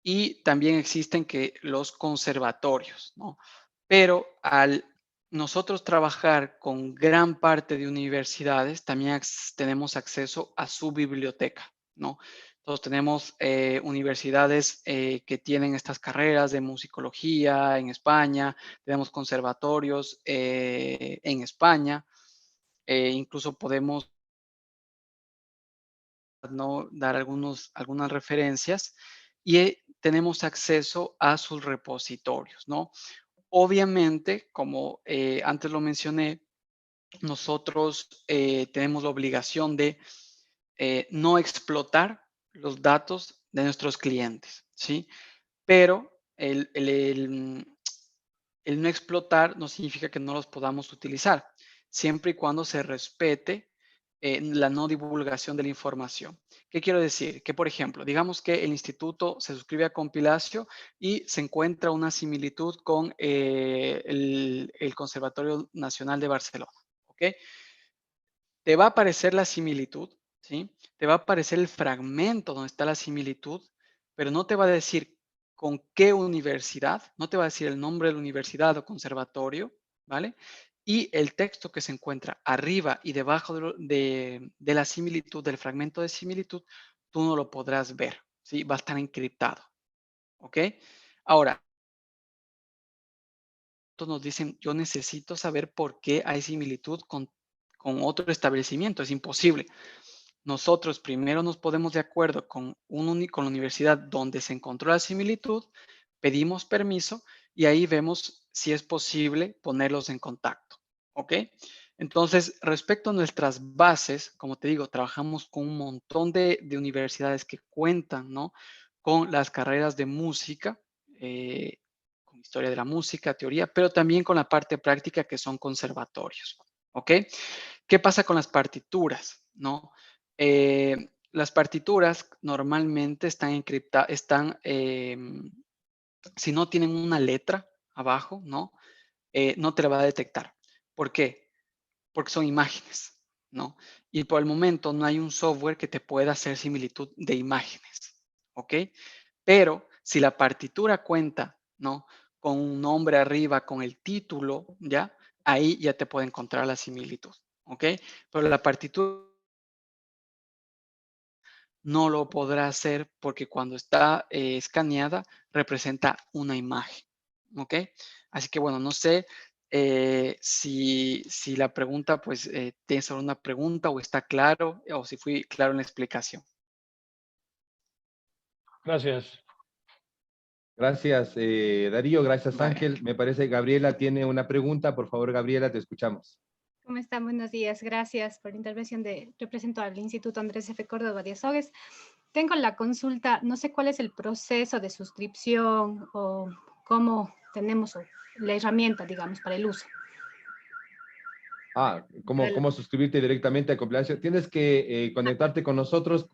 Y también existen los conservatorios, ¿no? Pero al nosotros trabajar con gran parte de universidades, también tenemos acceso a su biblioteca, ¿no? Entonces tenemos universidades que tienen estas carreras de musicología en España, tenemos conservatorios en España, incluso podemos ¿no? Dar algunas referencias y tenemos acceso a sus repositorios, ¿no? Obviamente, como antes lo mencioné, nosotros tenemos la obligación de no explotar los datos de nuestros clientes, ¿sí? Pero el no explotar no significa que no los podamos utilizar, siempre y cuando se respete la no divulgación de la información. ¿Qué quiero decir? Que, por ejemplo, digamos que el instituto se suscribe a Compilatio y se encuentra una similitud con el Conservatorio Nacional de Barcelona, ¿ok? Te va a aparecer la similitud, ¿sí? Te va a aparecer el fragmento donde está la similitud, pero no te va a decir con qué universidad, no te va a decir el nombre de la universidad o conservatorio, ¿vale? Y el texto que se encuentra arriba y debajo de la similitud, del fragmento de similitud, tú no lo podrás ver, ¿sí? Va a estar encriptado, ¿ok? Ahora, nos dicen, yo necesito saber por qué hay similitud con otro establecimiento, es imposible. Nosotros primero nos ponemos de acuerdo con la universidad donde se encontró la similitud, pedimos permiso y ahí vemos si es posible ponerlos en contacto, ¿ok? Entonces, respecto a nuestras bases, como te digo, trabajamos con un montón de universidades que cuentan, ¿no? Con las carreras de música, con historia de la música, teoría, pero también con la parte práctica que son conservatorios, ¿ok? ¿Qué pasa con las partituras, no? Las partituras normalmente están encriptadas, si no tienen una letra abajo, ¿no? No te la va a detectar. ¿Por qué? Porque son imágenes, ¿no? Y por el momento no hay un software que te pueda hacer similitud de imágenes, ¿ok? Pero si la partitura cuenta, ¿no? Con un nombre arriba, con el título, ¿ya? Ahí ya te puede encontrar la similitud, ¿ok? Pero la partitura no lo podrá hacer porque cuando está escaneada representa una imagen, ¿ok? Así que bueno, no sé si la pregunta, pues, tienes alguna pregunta o está claro o si fui claro en la explicación. Gracias. Gracias, Darío. Gracias, Vale. Ángel. Me parece que Gabriela tiene una pregunta. Por favor, Gabriela, te escuchamos. ¿Cómo están? Buenos días. Gracias por la intervención. Represento al Instituto Andrés F. Córdoba de Azogues. Tengo la consulta, no sé cuál es el proceso de suscripción o cómo tenemos la herramienta, digamos, para el uso. ¿Cómo suscribirte directamente a Compilatio? Tienes que conectarte con nosotros,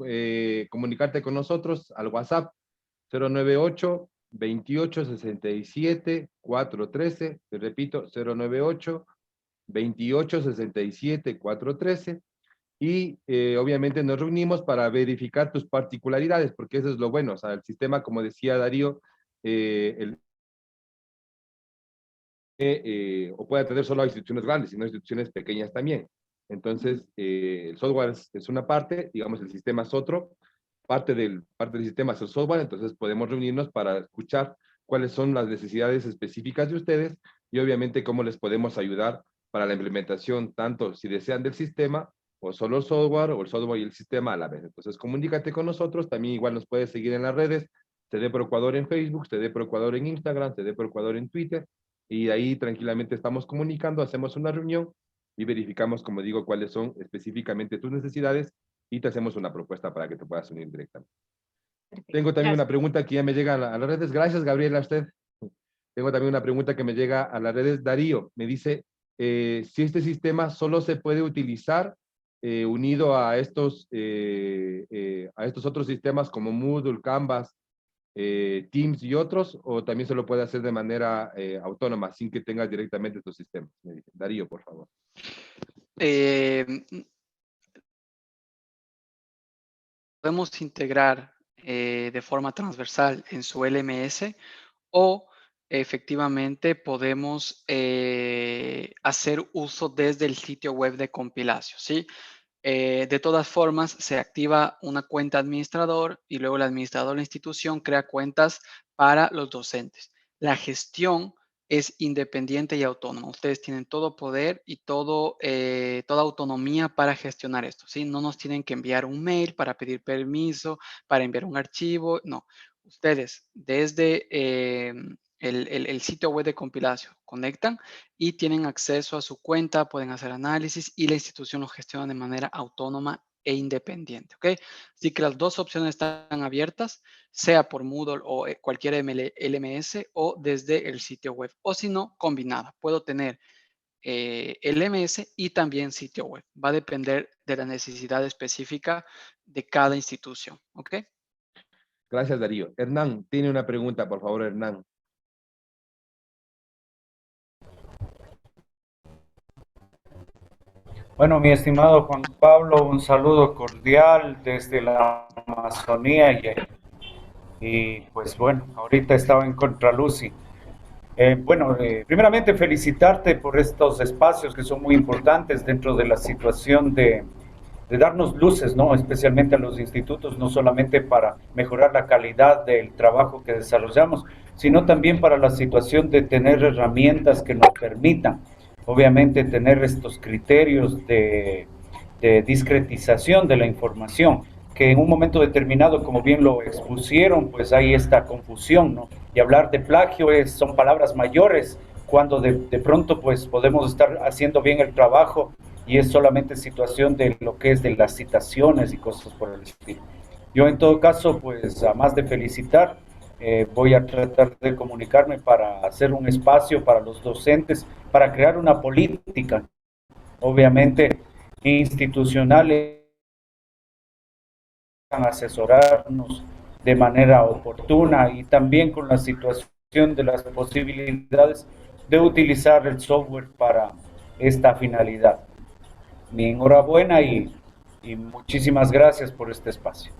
comunicarte con nosotros al WhatsApp 098 28 67 413. Te repito, 098 28 67 413. Y obviamente nos reunimos para verificar tus particularidades, porque eso es lo bueno. O sea, el sistema, como decía Darío, o puede atender solo a instituciones grandes, sino a instituciones pequeñas también. Entonces, el software es una parte, digamos, el sistema es otro. Parte del sistema es el software, entonces podemos reunirnos para escuchar cuáles son las necesidades específicas de ustedes y obviamente cómo les podemos ayudar para la implementación, tanto si desean del sistema o solo el software o el software y el sistema a la vez. Entonces, comunícate con nosotros, también igual nos puedes seguir en las redes, CD Pro Ecuador en Facebook, CD Pro Ecuador en Instagram, CD Pro Ecuador en Twitter, y ahí tranquilamente estamos comunicando, hacemos una reunión y verificamos, como digo, cuáles son específicamente tus necesidades y te hacemos una propuesta para que te puedas unir directamente. Perfecto. Tengo también Gracias. una pregunta que ya me llega a las redes. Gracias, Gabriela, a usted. Tengo también una pregunta que me llega a las redes. Darío me dice, si este sistema solo se puede utilizar unido a estos otros sistemas como Moodle, Canvas, Teams y otros, o también se lo puede hacer de manera autónoma, sin que tengas directamente estos sistemas. Me dice. Darío, por favor. Podemos integrar de forma transversal en su LMS o efectivamente podemos hacer uso desde el sitio web de Compilatio, ¿sí? De todas formas, se activa una cuenta administrador y luego el administrador de la institución crea cuentas para los docentes. La gestión es independiente y autónoma. Ustedes tienen todo poder y toda autonomía para gestionar esto, ¿sí? No nos tienen que enviar un mail para pedir permiso, para enviar un archivo, no. Ustedes desde el sitio web de compilación conectan y tienen acceso a su cuenta, pueden hacer análisis y la institución lo gestiona de manera autónoma e independiente, ¿ok? Así que las dos opciones están abiertas, sea por Moodle o cualquier LMS o desde el sitio web, o si no, combinada. Puedo tener LMS y también sitio web. Va a depender de la necesidad específica de cada institución, ¿ok? Gracias, Darío. Hernán, tiene una pregunta, por favor, Hernán. Bueno, mi estimado Juan Pablo, un saludo cordial desde la Amazonía y pues bueno, ahorita estaba en Contraluz y primeramente felicitarte por estos espacios que son muy importantes dentro de la situación de darnos luces, ¿no? Especialmente a los institutos, no solamente para mejorar la calidad del trabajo que desarrollamos, sino también para la situación de tener herramientas que nos permitan, obviamente, tener estos criterios de discretización de la información, que en un momento determinado, como bien lo expusieron, pues hay esta confusión, ¿no? Y hablar de plagio son palabras mayores, cuando de pronto pues podemos estar haciendo bien el trabajo y es solamente situación de lo que es de las citaciones y cosas por el estilo. Yo en todo caso, pues a más de felicitar, voy a tratar de comunicarme para hacer un espacio para los docentes, para crear una política, obviamente institucional, asesorarnos de manera oportuna y también con la situación de las posibilidades de utilizar el software para esta finalidad. Mi enhorabuena y muchísimas gracias por este espacio.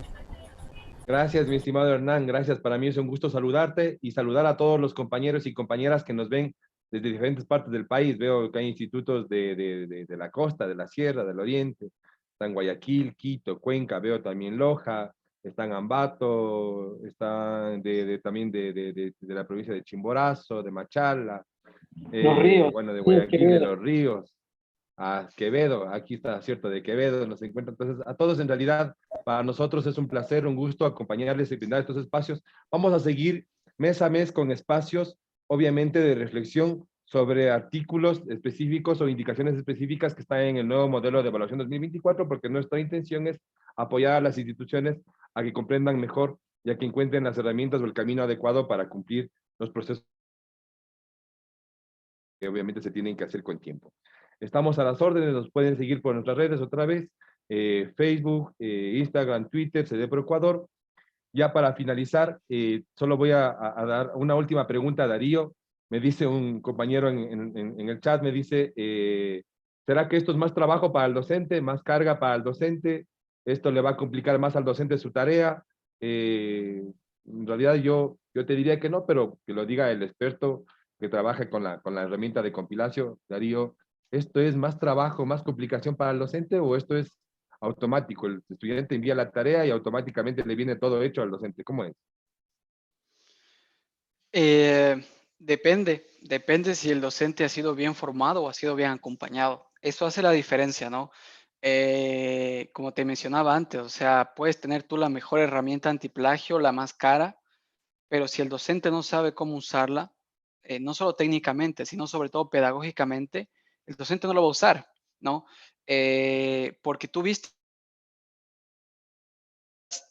Gracias, mi estimado Hernán. Gracias. Para mí es un gusto saludarte y saludar a todos los compañeros y compañeras que nos ven desde diferentes partes del país. Veo que hay institutos de la costa, de la sierra, del oriente. Están Guayaquil, Quito, Cuenca. Veo también Loja. Están Ambato. Están también de la provincia de Chimborazo, de Machala. Los Ríos. Bueno, de Sí, Guayaquil, de Quevedo. Los Ríos. A Quevedo, aquí está, cierto, de Quevedo nos encuentra. Entonces, a todos en realidad, para nosotros es un placer, un gusto acompañarles y brindar estos espacios. Vamos a seguir mes a mes con espacios, obviamente, de reflexión sobre artículos específicos o indicaciones específicas que están en el nuevo modelo de evaluación 2024, porque nuestra intención es apoyar a las instituciones a que comprendan mejor y a que encuentren las herramientas o el camino adecuado para cumplir los procesos que obviamente se tienen que hacer con tiempo. Estamos a las órdenes, nos pueden seguir por nuestras redes otra vez, Facebook, Instagram, Twitter, CDPRO Ecuador. Ya para finalizar, solo voy a dar una última pregunta a Darío. Me dice un compañero en el chat, me dice, ¿será que esto es más trabajo para el docente, más carga para el docente? ¿Esto le va a complicar más al docente su tarea? En realidad yo te diría que no, pero que lo diga el experto que trabaja con la herramienta de compilación, Darío. ¿Esto es más trabajo, más complicación para el docente o esto es automático? El estudiante envía la tarea y automáticamente le viene todo hecho al docente. ¿Cómo es? Depende si el docente ha sido bien formado o ha sido bien acompañado. Eso hace la diferencia, ¿no? Como te mencionaba antes, o sea, puedes tener tú la mejor herramienta antiplagio, la más cara, pero si el docente no sabe cómo usarla, no solo técnicamente, sino sobre todo pedagógicamente, el docente no lo va a usar, ¿no? Porque tú viste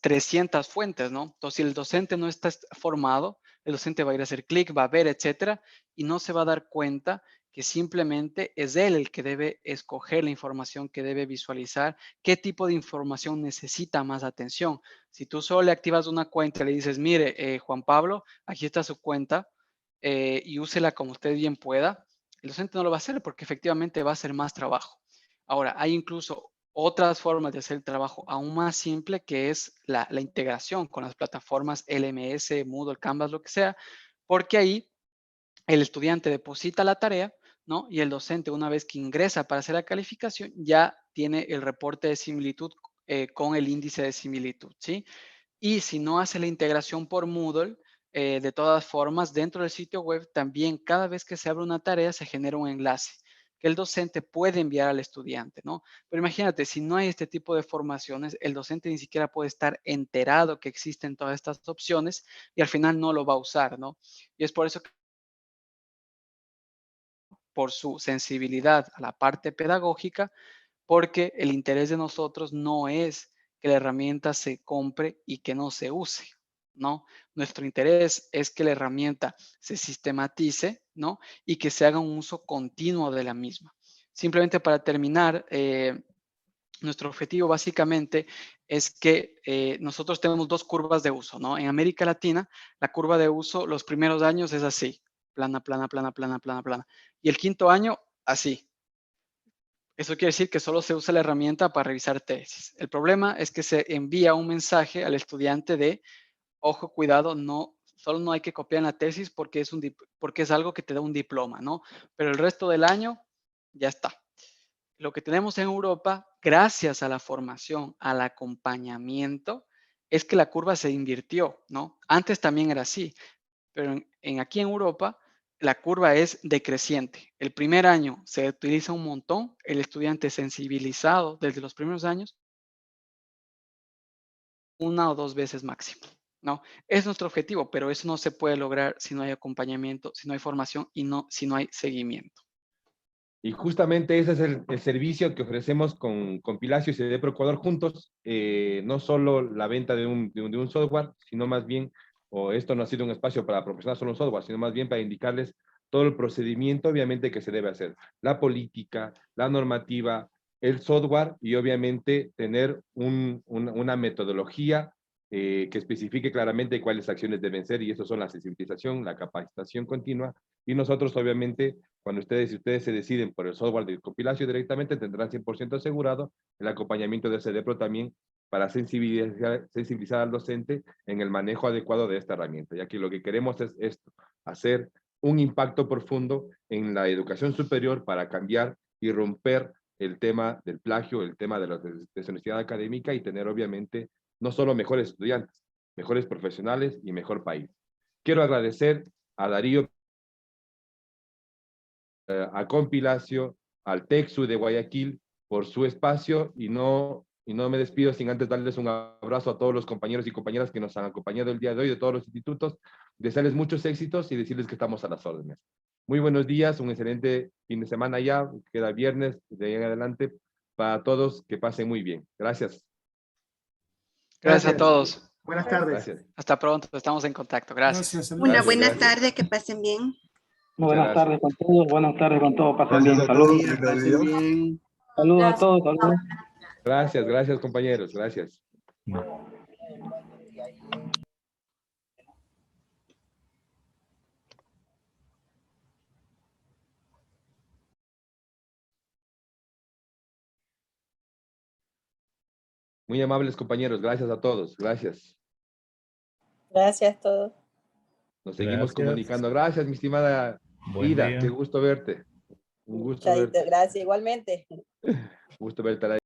300 fuentes, ¿no? Entonces, si el docente no está formado, el docente va a ir a hacer clic, va a ver, etcétera, y no se va a dar cuenta que simplemente es él el que debe escoger la información que debe visualizar, qué tipo de información necesita más atención. Si tú solo le activas una cuenta y le dices, mire, Juan Pablo, aquí está su cuenta y úsela como usted bien pueda, el docente no lo va a hacer porque efectivamente va a ser más trabajo. Ahora, hay incluso otras formas de hacer el trabajo aún más simple, que es la integración con las plataformas LMS, Moodle, Canvas, lo que sea, porque ahí el estudiante deposita la tarea, ¿no? Y el docente, una vez que ingresa para hacer la calificación, ya tiene el reporte de similitud con el índice de similitud, ¿sí? Y si no hace la integración por Moodle, de todas formas, dentro del sitio web también cada vez que se abre una tarea se genera un enlace que el docente puede enviar al estudiante, ¿no? Pero imagínate, si no hay este tipo de formaciones, el docente ni siquiera puede estar enterado que existen todas estas opciones y al final no lo va a usar, ¿no? Y es por eso que por su sensibilidad a la parte pedagógica, porque el interés de nosotros no es que la herramienta se compre y que no se use, ¿no? Nuestro interés es que la herramienta se sistematice, ¿no? Y que se haga un uso continuo de la misma. Simplemente para terminar, nuestro objetivo básicamente es que nosotros tenemos dos curvas de uso, ¿no? En América Latina, la curva de uso los primeros años es así, plana, plana, plana, plana, plana, plana. Y el quinto año, así. Eso quiere decir que solo se usa la herramienta para revisar tesis. El problema es que se envía un mensaje al estudiante de, ojo, cuidado, solo no hay que copiar en la tesis porque es algo que te da un diploma, ¿no? Pero el resto del año ya está. Lo que tenemos en Europa, gracias a la formación, al acompañamiento, es que la curva se invirtió, ¿no? Antes también era así, pero aquí en Europa la curva es decreciente. El primer año se utiliza un montón, el estudiante sensibilizado desde los primeros años, una o dos veces máximo, ¿no? Es nuestro objetivo, pero eso no se puede lograr si no hay acompañamiento, si no hay formación y si no hay seguimiento. Y justamente ese es el servicio que ofrecemos con Pilacio y CDPRO Ecuador juntos, no solo la venta de un software, sino más bien, o esto no ha sido un espacio para proporcionar solo un software, sino más bien para indicarles todo el procedimiento, obviamente, que se debe hacer. La política, la normativa, el software y obviamente tener una metodología que especifique claramente cuáles acciones deben ser, y eso son la sensibilización, la capacitación continua, y nosotros obviamente, si ustedes se deciden por el software de compilación directamente, tendrán 100% asegurado el acompañamiento de CDPRO también para sensibilizar al docente en el manejo adecuado de esta herramienta, ya que lo que queremos es esto, hacer un impacto profundo en la educación superior para cambiar y romper el tema del plagio, el tema de la deshonestidad académica y tener obviamente no solo mejores estudiantes, mejores profesionales y mejor país. Quiero agradecer a Darío, a Compilacio, al Texu de Guayaquil por su espacio y no me despido sin antes darles un abrazo a todos los compañeros y compañeras que nos han acompañado el día de hoy de todos los institutos, desearles muchos éxitos y decirles que estamos a las órdenes. Muy buenos días, un excelente fin de semana ya, queda viernes, de ahí en adelante, para todos, que pasen muy bien. Gracias. Gracias a todos. Buenas tardes. Gracias. Hasta pronto, estamos en contacto. Gracias. Una Gracias, buena gracias. tarde, que pasen bien. Buenas tardes con todos, buenas tardes con todos, pasen bien, saludos. Saludos a todos, saludos. Gracias, gracias compañeros, gracias. Muy amables compañeros, gracias a todos, gracias. Gracias a todos. Nos seguimos comunicando. Gracias, mi estimada Ida, qué gusto verte. Un gusto Chaito, verte. gracias igualmente. Gusto verte.